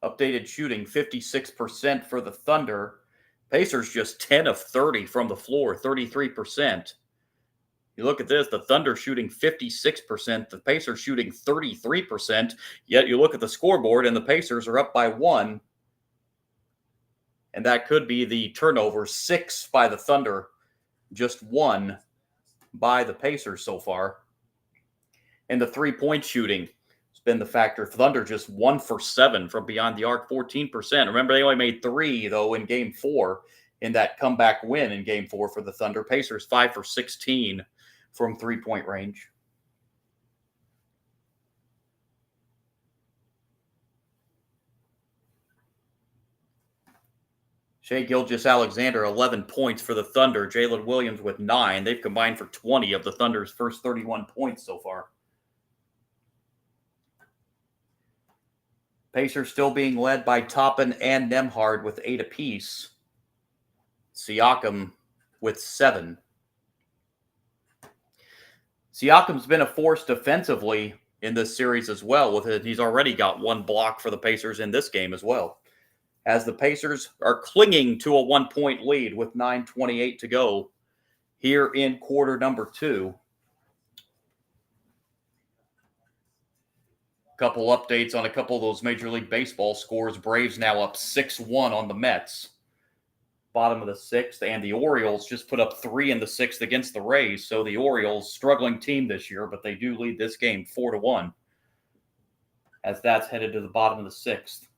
Updated shooting, 56% for the Thunder. Pacers just 10 of 30 from the floor, 33%. You look at this, the Thunder shooting 56%, the Pacers shooting 33%, yet you look at the scoreboard and the Pacers are up by 1. And that could be the turnover, 6 by the Thunder, just 1 by the Pacers so far. And the three-point shooting, been the factor. Thunder just 1 for 7 from beyond the arc, 14%. Remember, they only made 3, though, in Game 4 in that comeback win in Game 4 for the Thunder. Pacers 5 for 16 from three-point range. Shai Gilgeous-Alexander, 11 points for the Thunder. Jalen Williams with 9. They've combined for 20 of the Thunder's first 31 points so far. Pacers still being led by Toppin and Nembhard with 8 apiece. Siakam with 7. Siakam's been a force defensively in this series as well. With it, he's already got 1 block for the Pacers in this game as well. As the Pacers are clinging to a 1-point lead with 9:28 to go here in quarter number 2. Couple updates on a couple of those Major League Baseball scores. Braves now up 6-1 on the Mets. Bottom of the 6th. And the Orioles just put up 3 in the 6th against the Rays. So the Orioles, struggling team this year, but they do lead this game 4-1. As that's headed to the bottom of the 6th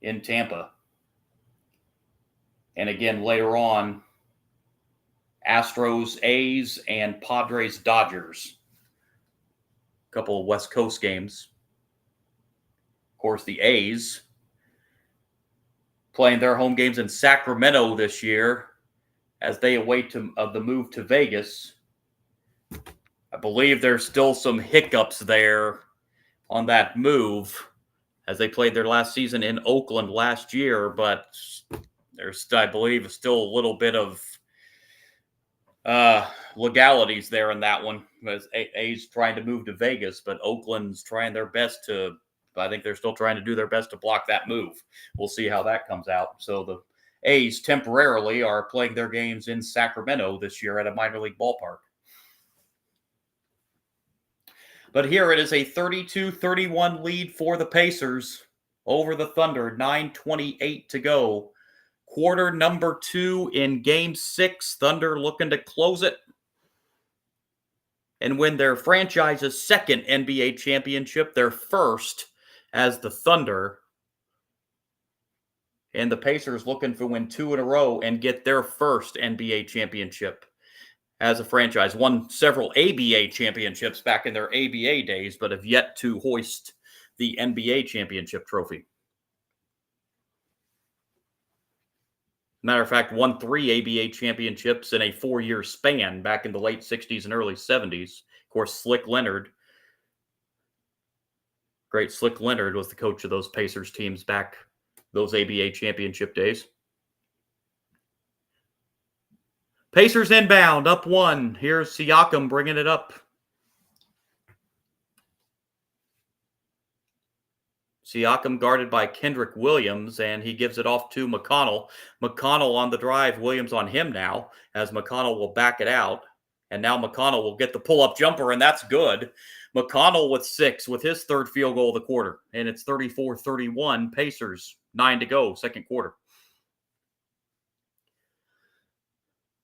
in Tampa. And again, later on, Astros, A's, and Padres, Dodgers. Couple of West Coast games. Of course, the A's playing their home games in Sacramento this year as they await the move to Vegas. I believe there's still some hiccups there on that move as they played their last season in Oakland last year, but there's, I believe, still a little bit of legalities there in that one. As A's trying to move to Vegas, but Oakland's trying their best to, I think they're still trying to do their best to block that move. We'll see how that comes out. So the A's temporarily are playing their games in Sacramento this year at a minor league ballpark. But here it is a 32-31 lead for the Pacers over the Thunder. 9:28 to go. Quarter number 2 in Game 6. Thunder looking to close it and win their franchise's second NBA championship, their first as the Thunder. And the Pacers looking to win 2 in a row and get their first NBA championship as a franchise. Won several ABA championships back in their ABA days, but have yet to hoist the NBA championship trophy. Matter of fact, won 3 ABA championships in a 4-year span back in the late 60s and early 70s. Of course, Slick Leonard, great Slick Leonard, was the coach of those Pacers teams back those ABA championship days. Pacers inbound, up 1. Here's Siakam bringing it up. Siakam guarded by Kendrick Williams, and he gives it off to McConnell. McConnell on the drive, Williams on him now, as McConnell will back it out. And now McConnell will get the pull-up jumper, and that's good. McConnell with 6 with his third field goal of the quarter, and it's 34-31. Pacers, 9 to go, second quarter.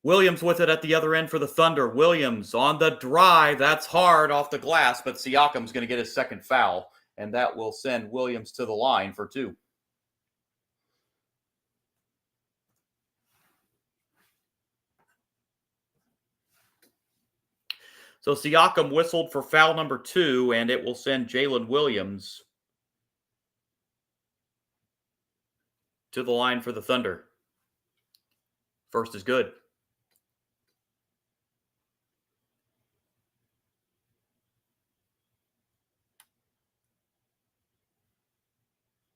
Williams with it at the other end for the Thunder. Williams on the drive. That's hard off the glass, but Siakam's going to get his second foul, and that will send Williams to the line for 2. So Siakam whistled for foul number 2, and it will send Jalen Williams to the line for the Thunder. First is good.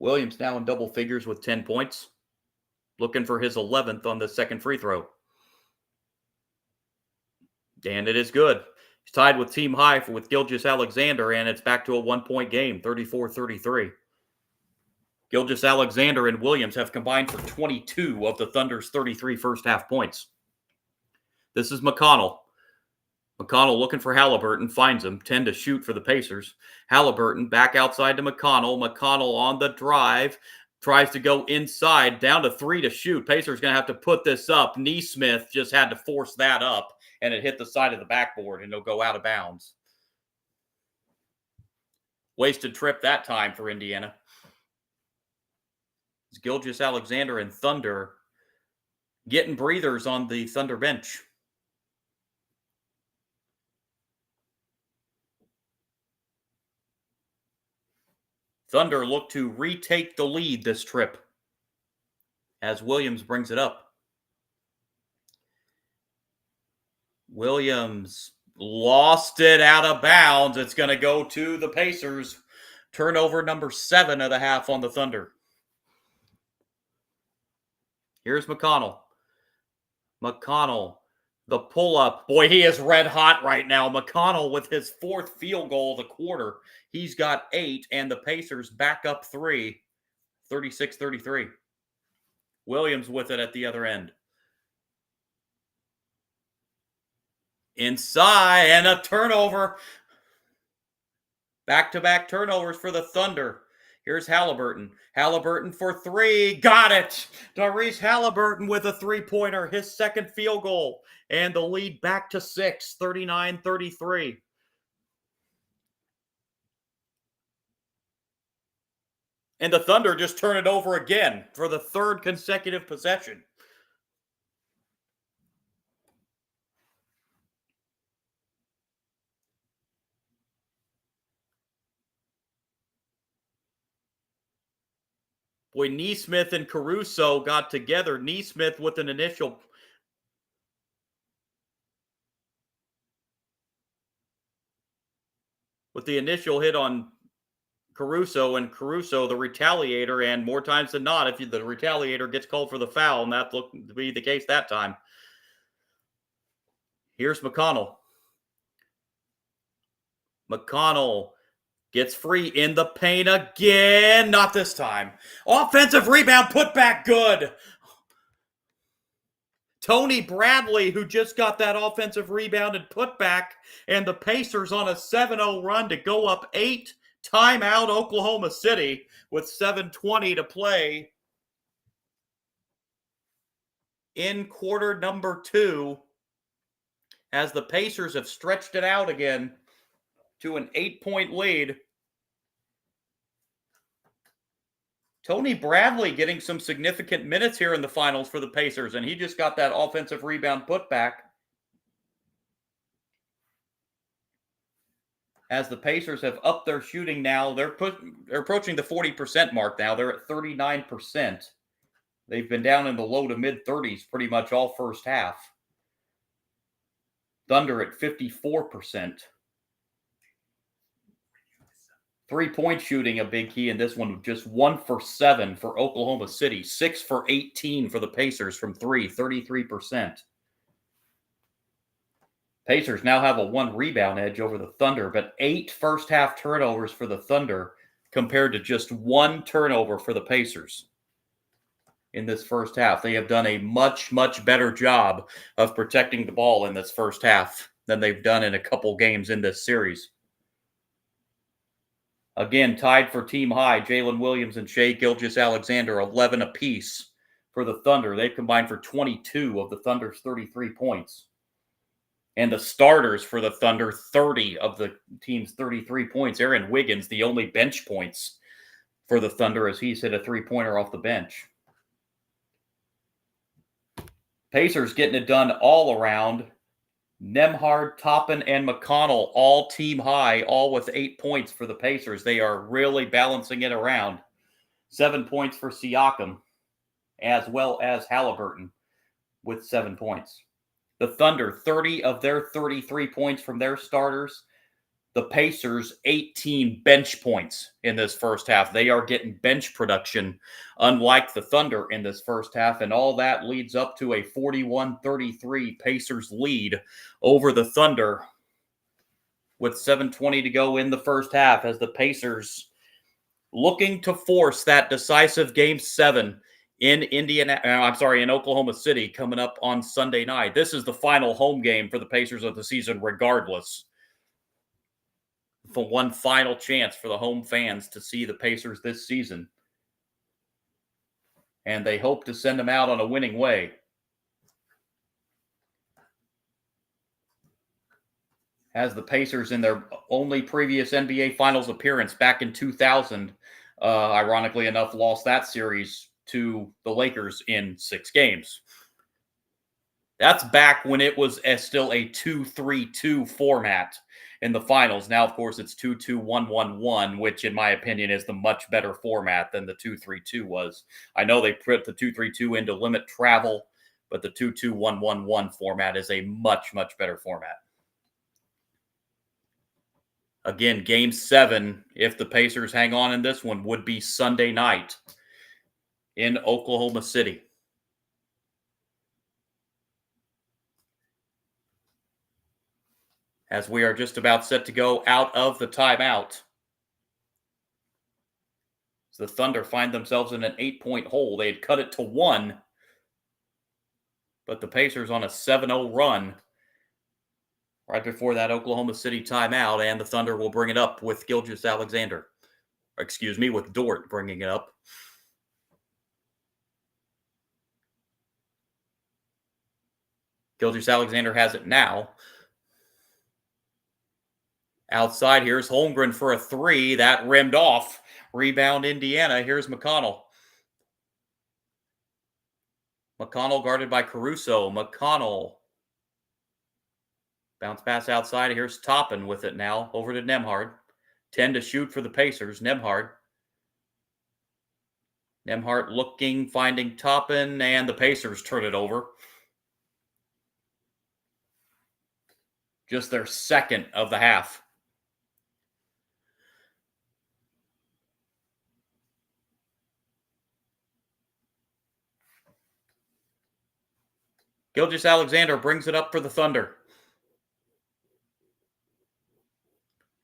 Williams now in double figures with 10 points. Looking for his 11th on the second free throw. And it is good. He's tied with team high with Gilgeous-Alexander, and it's back to a 1-point game, 34-33. Gilgeous-Alexander and Williams have combined for 22 of the Thunder's 33 first-half points. This is McConnell. McConnell looking for Halliburton, finds him, 10 to shoot for the Pacers. Halliburton back outside to McConnell. McConnell on the drive, tries to go inside, down to 3 to shoot. Pacers going to have to put this up. Nesmith just had to force that up, and it hit the side of the backboard, and it'll go out of bounds. Wasted trip that time for Indiana. It's Gilgeous-Alexander and Thunder getting breathers on the Thunder bench. Thunder look to retake the lead this trip as Williams brings it up. Williams lost it out of bounds. It's going to go to the Pacers. Turnover number 7 of the half on the Thunder. Here's McConnell. McConnell, the pull-up. Boy, he is red hot right now. McConnell with his 4th field goal of the quarter. He's got 8, and the Pacers back up 3, 36-33. Williams with it at the other end. Inside, and a turnover. Back-to-back turnovers for the Thunder. Here's Halliburton. Halliburton for 3. Got it! Tyrese Halliburton with a 3-pointer. His second field goal. And the lead back to 6, 39-33. And the Thunder just turn it over again for the 3rd consecutive possession. Boy, Nesmith and Caruso got together. Nesmith with an initial... with the initial hit on Caruso, and Caruso, the retaliator, and more times than not, if the retaliator gets called for the foul, and that looked to be the case that time. Here's McConnell. McConnell gets free in the paint again. Not this time. Offensive rebound, put back good. Tony Bradley, who just got that offensive rebound and put back, and the Pacers on a 7-0 run to go up 8. Timeout Oklahoma City with 7:20 to play in quarter number 2 as the Pacers have stretched it out again to an 8-point lead. Tony Bradley getting some significant minutes here in the finals for the Pacers, and he just got that offensive rebound putback. As the Pacers have upped their shooting now, they're approaching the 40% mark now. They're at 39%. They've been down in the low to mid-30s pretty much all first half. Thunder at 54%. 3-point shooting a big key in this one. Just 1 for 7 for Oklahoma City. 6 for 18 for the Pacers from 3, 33%. Pacers now have a 1 rebound edge over the Thunder, but 8 first half turnovers for the Thunder compared to just 1 turnover for the Pacers in this first half. They have done a much, much better job of protecting the ball in this first half than they've done in a couple games in this series. Again, tied for team high, Jalen Williams and Shai Gilgeous-Alexander, 11 apiece for the Thunder. They've combined for 22 of the Thunder's 33 points. And the starters for the Thunder, 30 of the team's 33 points. Aaron Wiggins, the only bench points for the Thunder, as he's hit a three-pointer off the bench. Pacers getting it done all around. Nembhard, Toppin, and McConnell, all team high, all with 8 points for the Pacers. They are really balancing it around. 7 points for Siakam, as well as Halliburton with 7 points. The Thunder, 30 of their 33 points from their starters. The Pacers, 18 bench points in this first half. They are getting bench production, unlike the Thunder in this first half, and all that leads up to a 41-33 Pacers lead over the Thunder with 7:20 to go in the first half, as the Pacers looking to force that decisive Game 7 in Oklahoma City coming up on Sunday night. This is the final home game for the Pacers of the season regardless. For one final chance for the home fans to see the Pacers this season. And they hope to send them out on a winning way. As the Pacers, in their only previous NBA Finals appearance back in 2000, ironically enough, lost that series to the Lakers in 6 games. That's back when it was still a 2-3-2 format in the finals. Now, of course, it's 2-2-1-1-1, which in my opinion is the much better format than the 2-3-2 was. I know they put the 2-3-2 in to limit travel, but the 2-2-1-1-1 format is a much, much better format. Again, Game 7, if the Pacers hang on in this one, would be Sunday night in Oklahoma City. As we are just about set to go out of the timeout. So the Thunder find themselves in an 8-point hole. They had cut it to 1, but the Pacers on a 7-0 run right before that Oklahoma City timeout, and the Thunder will bring it up with Gilgeous-Alexander. With Dort bringing it up. Gilgeous-Alexander has it now. Outside, here's Holmgren for a 3. That rimmed off. Rebound, Indiana. Here's McConnell. McConnell guarded by Caruso. McConnell. Bounce pass outside. Here's Toppin with it now. Over to Nembhard. 10 to shoot for the Pacers. Nembhard looking, finding Toppin, and the Pacers turn it over. Just their second of the half. Gilgeous-Alexander brings it up for the Thunder.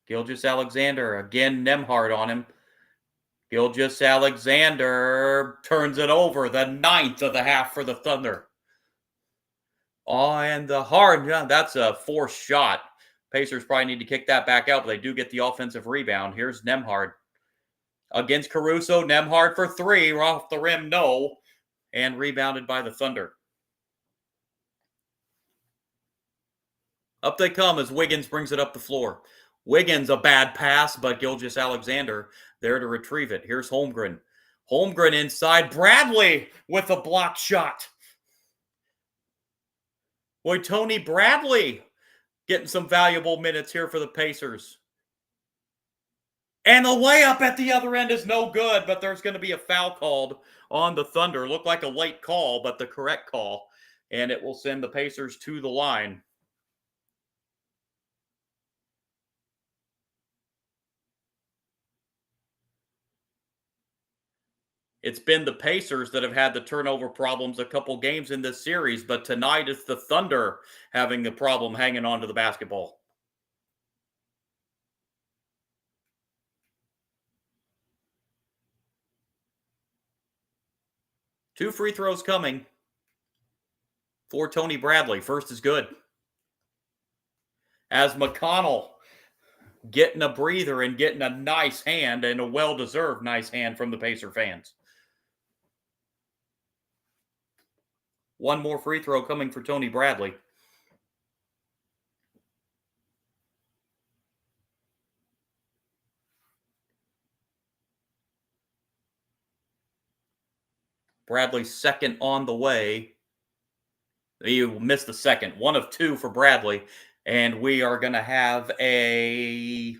Gilgeous-Alexander, again, Nembhard on him. Gilgeous-Alexander turns it over, the 9th of the half for the Thunder. Oh, and the hard, that's a forced shot. Pacers probably need to kick that back out, but they do get the offensive rebound. Here's Nembhard. Against Caruso, Nembhard for 3, off the rim, no, and rebounded by the Thunder. Up they come as Wiggins brings it up the floor. Wiggins, a bad pass, but Gilgeous-Alexander there to retrieve it. Here's Holmgren. Holmgren inside. Bradley with a block shot. Boy, Tony Bradley getting some valuable minutes here for the Pacers. And the layup at the other end is no good, but there's going to be a foul called on the Thunder. Looked like a late call, but the correct call. And it will send the Pacers to the line. It's been the Pacers that have had the turnover problems a couple games in this series, but tonight it's the Thunder having the problem hanging on to the basketball. Two free throws coming for Tony Bradley. First is good. As McConnell getting a breather and getting a nice hand, and a well-deserved nice hand from the Pacer fans. One more free throw coming for Tony Bradley. Bradley's second on the way. He missed the second. 1 of 2 for Bradley. And we are going to have a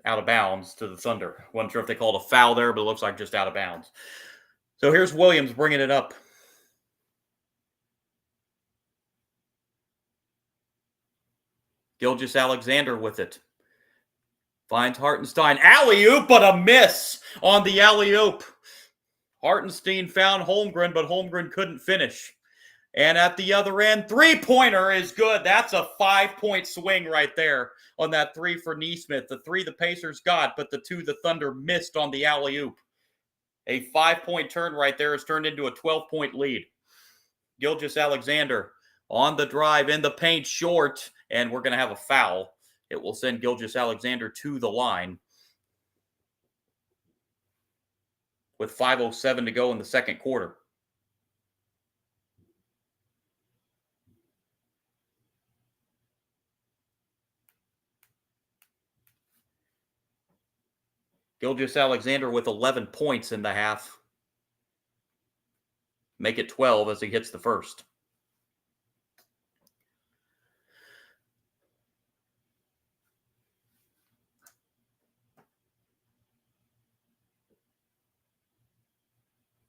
out of bounds to the Thunder. Wasn't sure if they called a foul there, but it looks like just out of bounds. So here's Williams bringing it up. Gilgeous-Alexander with it. Finds Hartenstein. Alley-oop, but a miss on the alley-oop. Hartenstein found Holmgren, but Holmgren couldn't finish. And at the other end, three-pointer is good. That's a 5-point swing right there on that 3 for Nesmith. The 3 the Pacers got, but the 2 the Thunder missed on the alley-oop. A 5-point turn right there has turned into a 12-point lead. Gilgeous-Alexander on the drive in the paint, short, and we're going to have a foul. It will send Gilgeous-Alexander to the line with 5:07 to go in the second quarter. Gilgeous-Alexander with 11 points in the half. Make it 12 as he hits the first.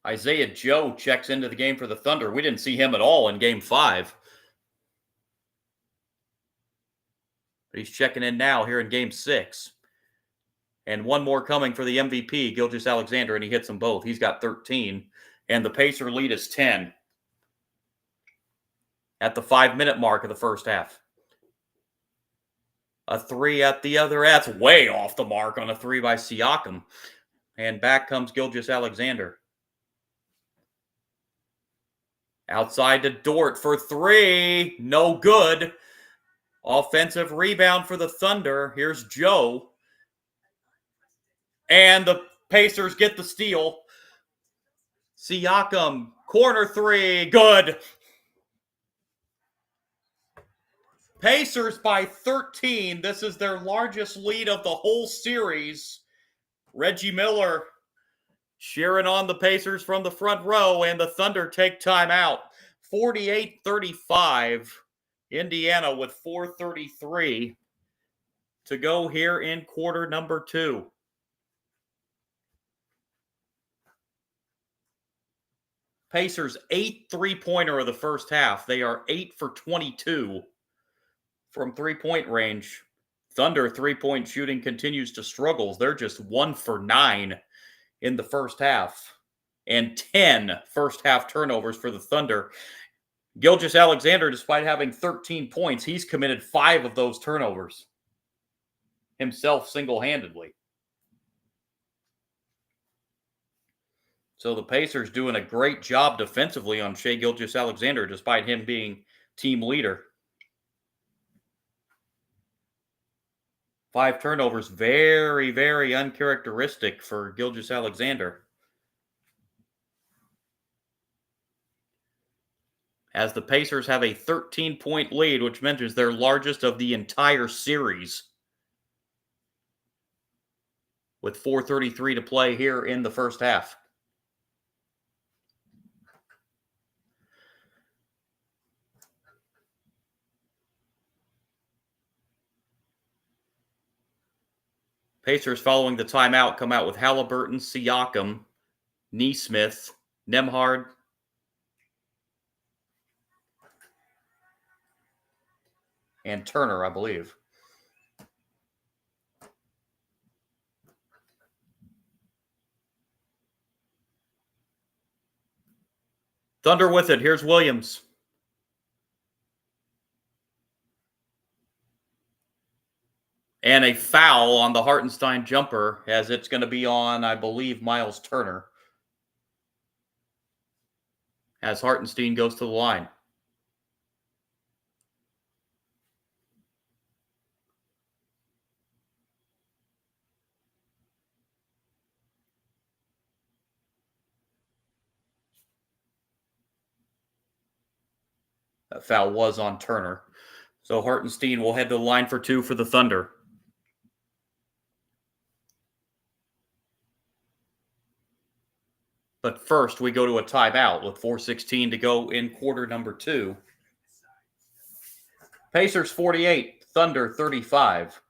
Isaiah Joe checks into the game for the Thunder. We didn't see him at all in Game 5. But he's checking in now here in Game 6. And one more coming for the MVP, Gilgeous-Alexander, and he hits them both. He's got 13. And the Pacer lead is 10 at the 5-minute mark of the first half. A 3 at the other. That's way off the mark on a 3 by Siakam. And back comes Gilgeous-Alexander. Outside to Dort for 3. No good. Offensive rebound for the Thunder. Here's Joe. And the Pacers get the steal. Siakam, corner 3. Good. Pacers by 13. This is their largest lead of the whole series. Reggie Miller cheering on the Pacers from the front row, and the Thunder take timeout. 48-35. Indiana with 4:33 to go here in quarter number 2. Pacers 8 3-pointer of the first half. They are 8 for 22 from 3-point range. Thunder 3-point shooting continues to struggle. They're just 1 for 9 in the first half. And 10 first half turnovers for the Thunder. Gilgeous-Alexander, despite having 13 points, he's committed 5 of those turnovers himself single-handedly. So the Pacers doing a great job defensively on Shai Gilgeous-Alexander, despite him being team leader. 5 turnovers, very, very uncharacteristic for Gilgeous-Alexander. As the Pacers have a 13-point lead, which mentions their largest of the entire series, with 4:33 to play here in the first half. Pacers, following the timeout, come out with Halliburton, Siakam, Nesmith, Nembhard, and Turner, I believe. Thunder with it. Here's Williams. And a foul on the Hartenstein jumper, as it's going to be on, I believe, Miles Turner, as Hartenstein goes to the line. That foul was on Turner. So Hartenstein will head to the line for 2 for the Thunder. But first, we go to a timeout with 4:16 to go in quarter number 2. Pacers 48, Thunder 35.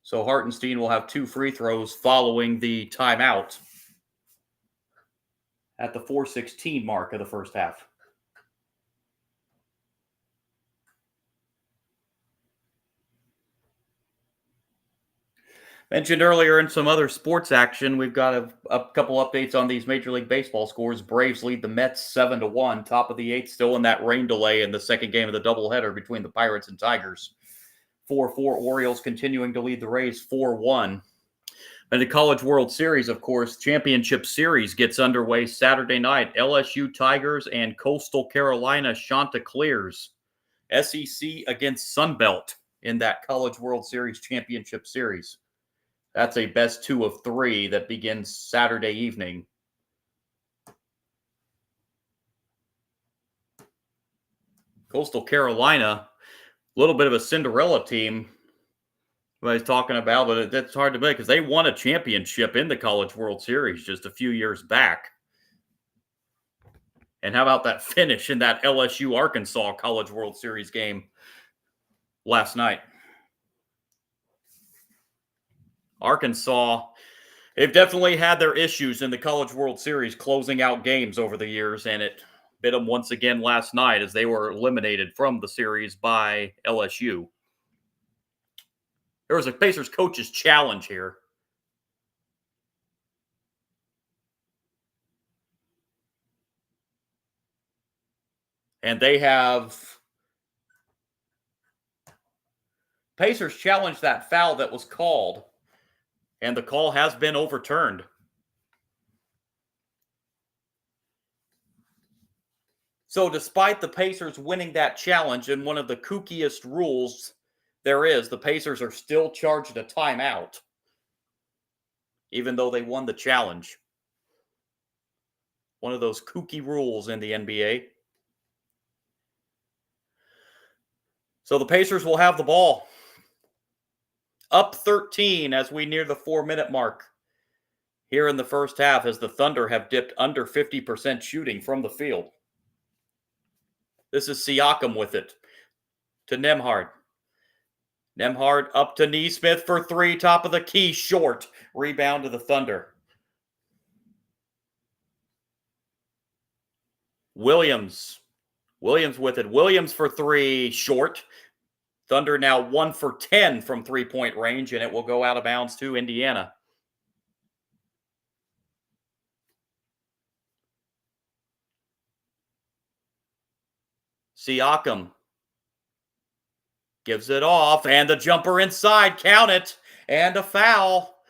So Hartenstein will have 2 free throws following the timeout at the 4:16 mark of the first half. Mentioned earlier in some other sports action, we've got a couple updates on these Major League Baseball scores. Braves lead the Mets 7-1, top of the 8th, still in that rain delay in the second game of the doubleheader between the Pirates and Tigers. 4-4 Orioles continuing to lead the Rays 4-1. And the College World Series, of course, Championship Series gets underway Saturday night. LSU Tigers and Coastal Carolina Chanticleers. SEC against Sunbelt in that College World Series Championship Series. That's a best 2 of 3 that begins Saturday evening. Coastal Carolina, a little bit of a Cinderella team I was talking about, but that's hard to make because they won a championship in the College World Series just a few years back. And how about that finish in that LSU Arkansas College World Series game last night? Arkansas, they've definitely had their issues in the College World Series closing out games over the years, and it bit them once again last night as they were eliminated from the series by LSU. There was a Pacers coach's challenge here. And they have Pacers challenged that foul that was called, and the call has been overturned. So despite the Pacers winning that challenge, and one of the kookiest rules there is, the Pacers are still charged a timeout, even though they won the challenge. One of those kooky rules in the NBA. So the Pacers will have the ball. Up 13 as we near the 4-minute mark here in the first half, as the Thunder have dipped under 50% shooting from the field. This is Siakam with it to Nembhard. Nembhard up to Nesmith for 3, top of the key, short. Rebound to the Thunder. Williams with it. Williams for 3, short. Thunder now 1 for 10 from 3-point range, and it will go out of bounds to Indiana. Siakam gives it off, and the jumper inside, count it, and a foul.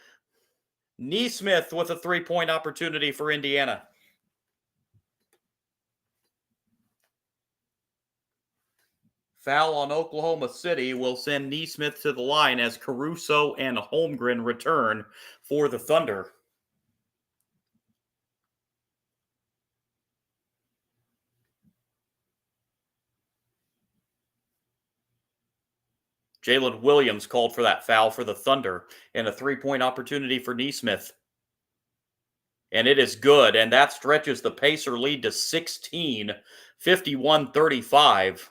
Nesmith with a 3-point opportunity for Indiana. Foul on Oklahoma City will send Nesmith to the line as Caruso and Holmgren return for the Thunder. Jalen Williams called for that foul for the Thunder, and a 3-point opportunity for Nesmith. And it is good, and that stretches the Pacer lead to 16, 51-35.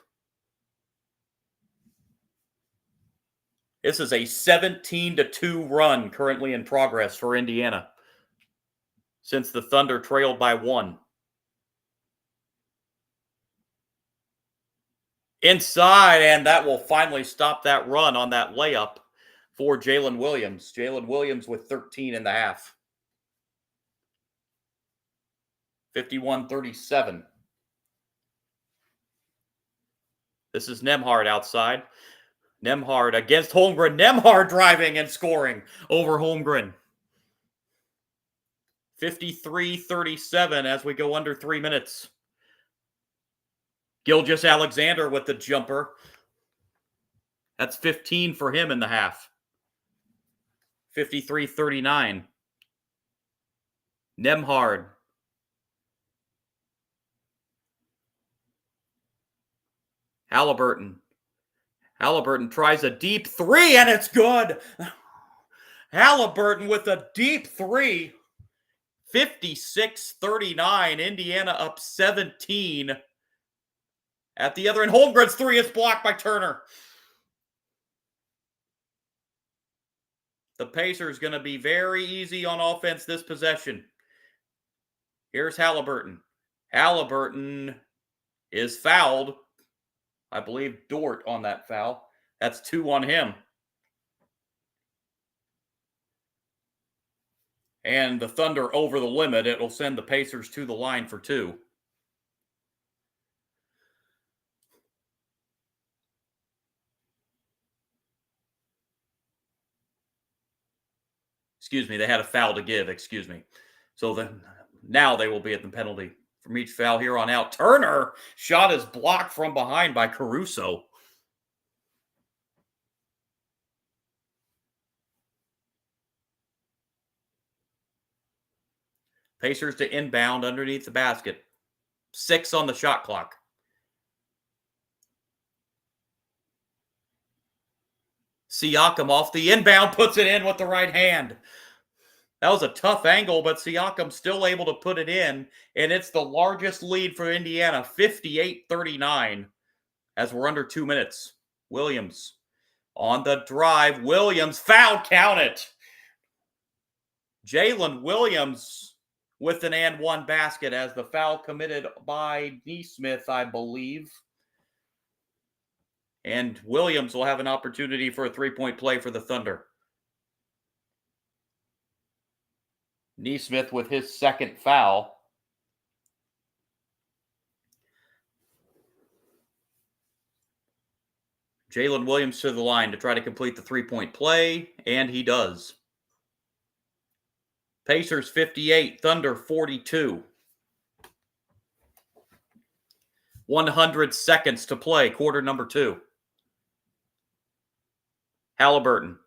This is a 17-2 run currently in progress for Indiana since the Thunder trailed by 1. Inside, and that will finally stop that run on that layup for Jalen Williams. Jalen Williams with 13 in the half. 51-37. This is Nembhard outside. Nembhard against Holmgren. Nembhard driving and scoring over Holmgren. 53-37 as we go under 3 minutes. Gilgeous-Alexander with the jumper. That's 15 for him in the half. 53-39. Nembhard. Halliburton. Halliburton tries a deep three, and it's good. Halliburton with a deep three. 56-39. Indiana up 17. At the other end, Holmgren's three is blocked by Turner. The Pacers going to be very easy on offense this possession. Here's Halliburton. Halliburton is fouled. I believe Dort on that foul. That's 2 on him. And the Thunder over the limit. It will send the Pacers to the line for 2. Excuse me, they had a foul to give, excuse me. So then now they will be at the penalty from each foul here on out. Turner shot is blocked from behind by Caruso. Pacers to inbound underneath the basket. 6 on the shot clock. Siakam off the inbound, puts it in with the right hand. That was a tough angle, but Siakam still able to put it in, and it's the largest lead for Indiana, 58-39, as we're under 2 minutes. Williams on the drive. Williams, foul, count it. Jalen Williams with an and one basket as the foul committed by Nesmith, I believe. And Williams will have an opportunity for a three-point play for the Thunder. Nesmith with his second foul. Jalen Williams to the line to try to complete the three-point play, and he does. Pacers 58, Thunder 42. 100 seconds to play, quarter number 2. Halliburton.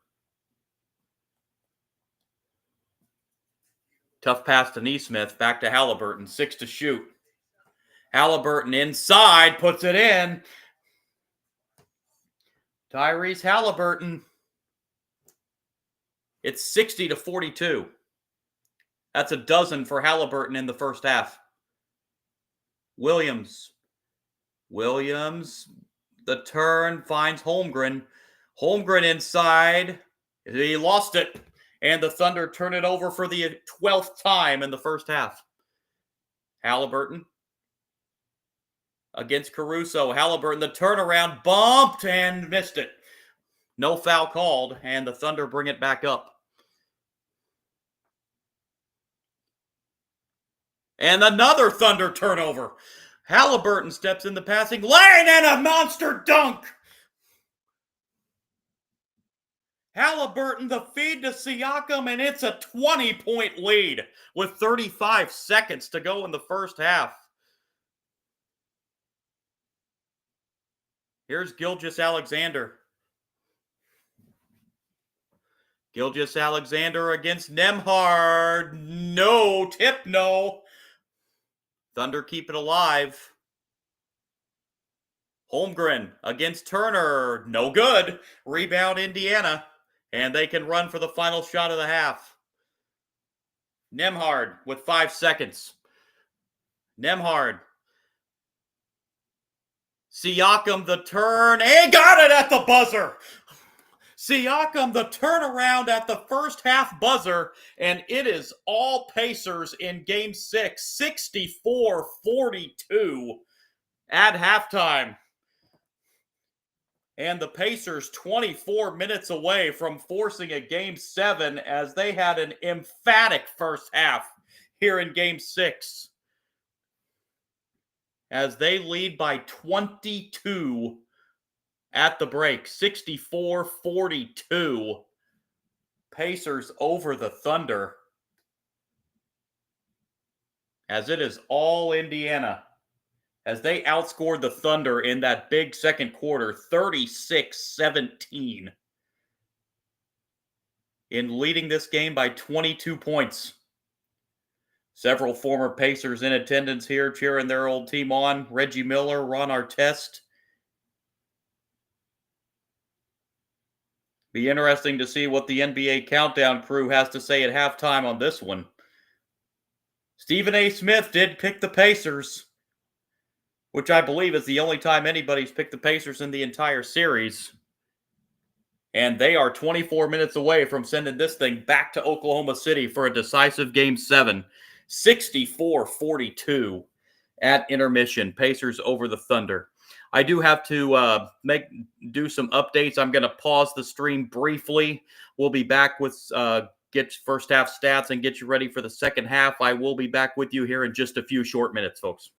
Tough pass to Nesmith. Back to Halliburton. 6 to shoot. Halliburton inside. Puts it in. Tyrese Halliburton. It's 60-42. That's a dozen for Halliburton in the first half. Williams. The turn finds Holmgren. Holmgren inside. He lost it. And the Thunder turn it over for the 12th time in the first half. Halliburton against Caruso. Halliburton, the turnaround, bumped and missed it. No foul called, and the Thunder bring it back up. And another Thunder turnover. Halliburton steps in the passing lane and a monster dunk. Halliburton, the feed to Siakam, and it's a 20-point lead with 35 seconds to go in the first half. Here's Gilgeous-Alexander. Gilgeous-Alexander against Nembhard. No, tip no. Thunder keep it alive. Holmgren against Turner. No good. Rebound Indiana. And they can run for the final shot of the half. Nembhard with 5 seconds. Nembhard. Siakam the turn. And got it at the buzzer. Siakam the turnaround at the first half buzzer. And it is all Pacers in Game 6. 64-42 at halftime. And the Pacers 24 minutes away from forcing a Game 7 as they had an emphatic first half here in Game 6. as they lead by 22 at the break, 64-42. Pacers over the Thunder, as it is all Indiana, as they outscored the Thunder in that big second quarter, 36-17, in leading this game by 22 points. Several former Pacers in attendance here, cheering their old team on. Reggie Miller, Ron Artest. Be interesting to see what the NBA Countdown crew has to say at halftime on this one. Stephen A. Smith did pick the Pacers, which I believe is the only time anybody's picked the Pacers in the entire series. And they are 24 minutes away from sending this thing back to Oklahoma City for a decisive Game 7. 64-42 at intermission. Pacers over the Thunder. I do have to do some updates. I'm going to pause the stream briefly. We'll be back with get first half stats and get you ready for the second half. I will be back with you here in just a few short minutes, folks.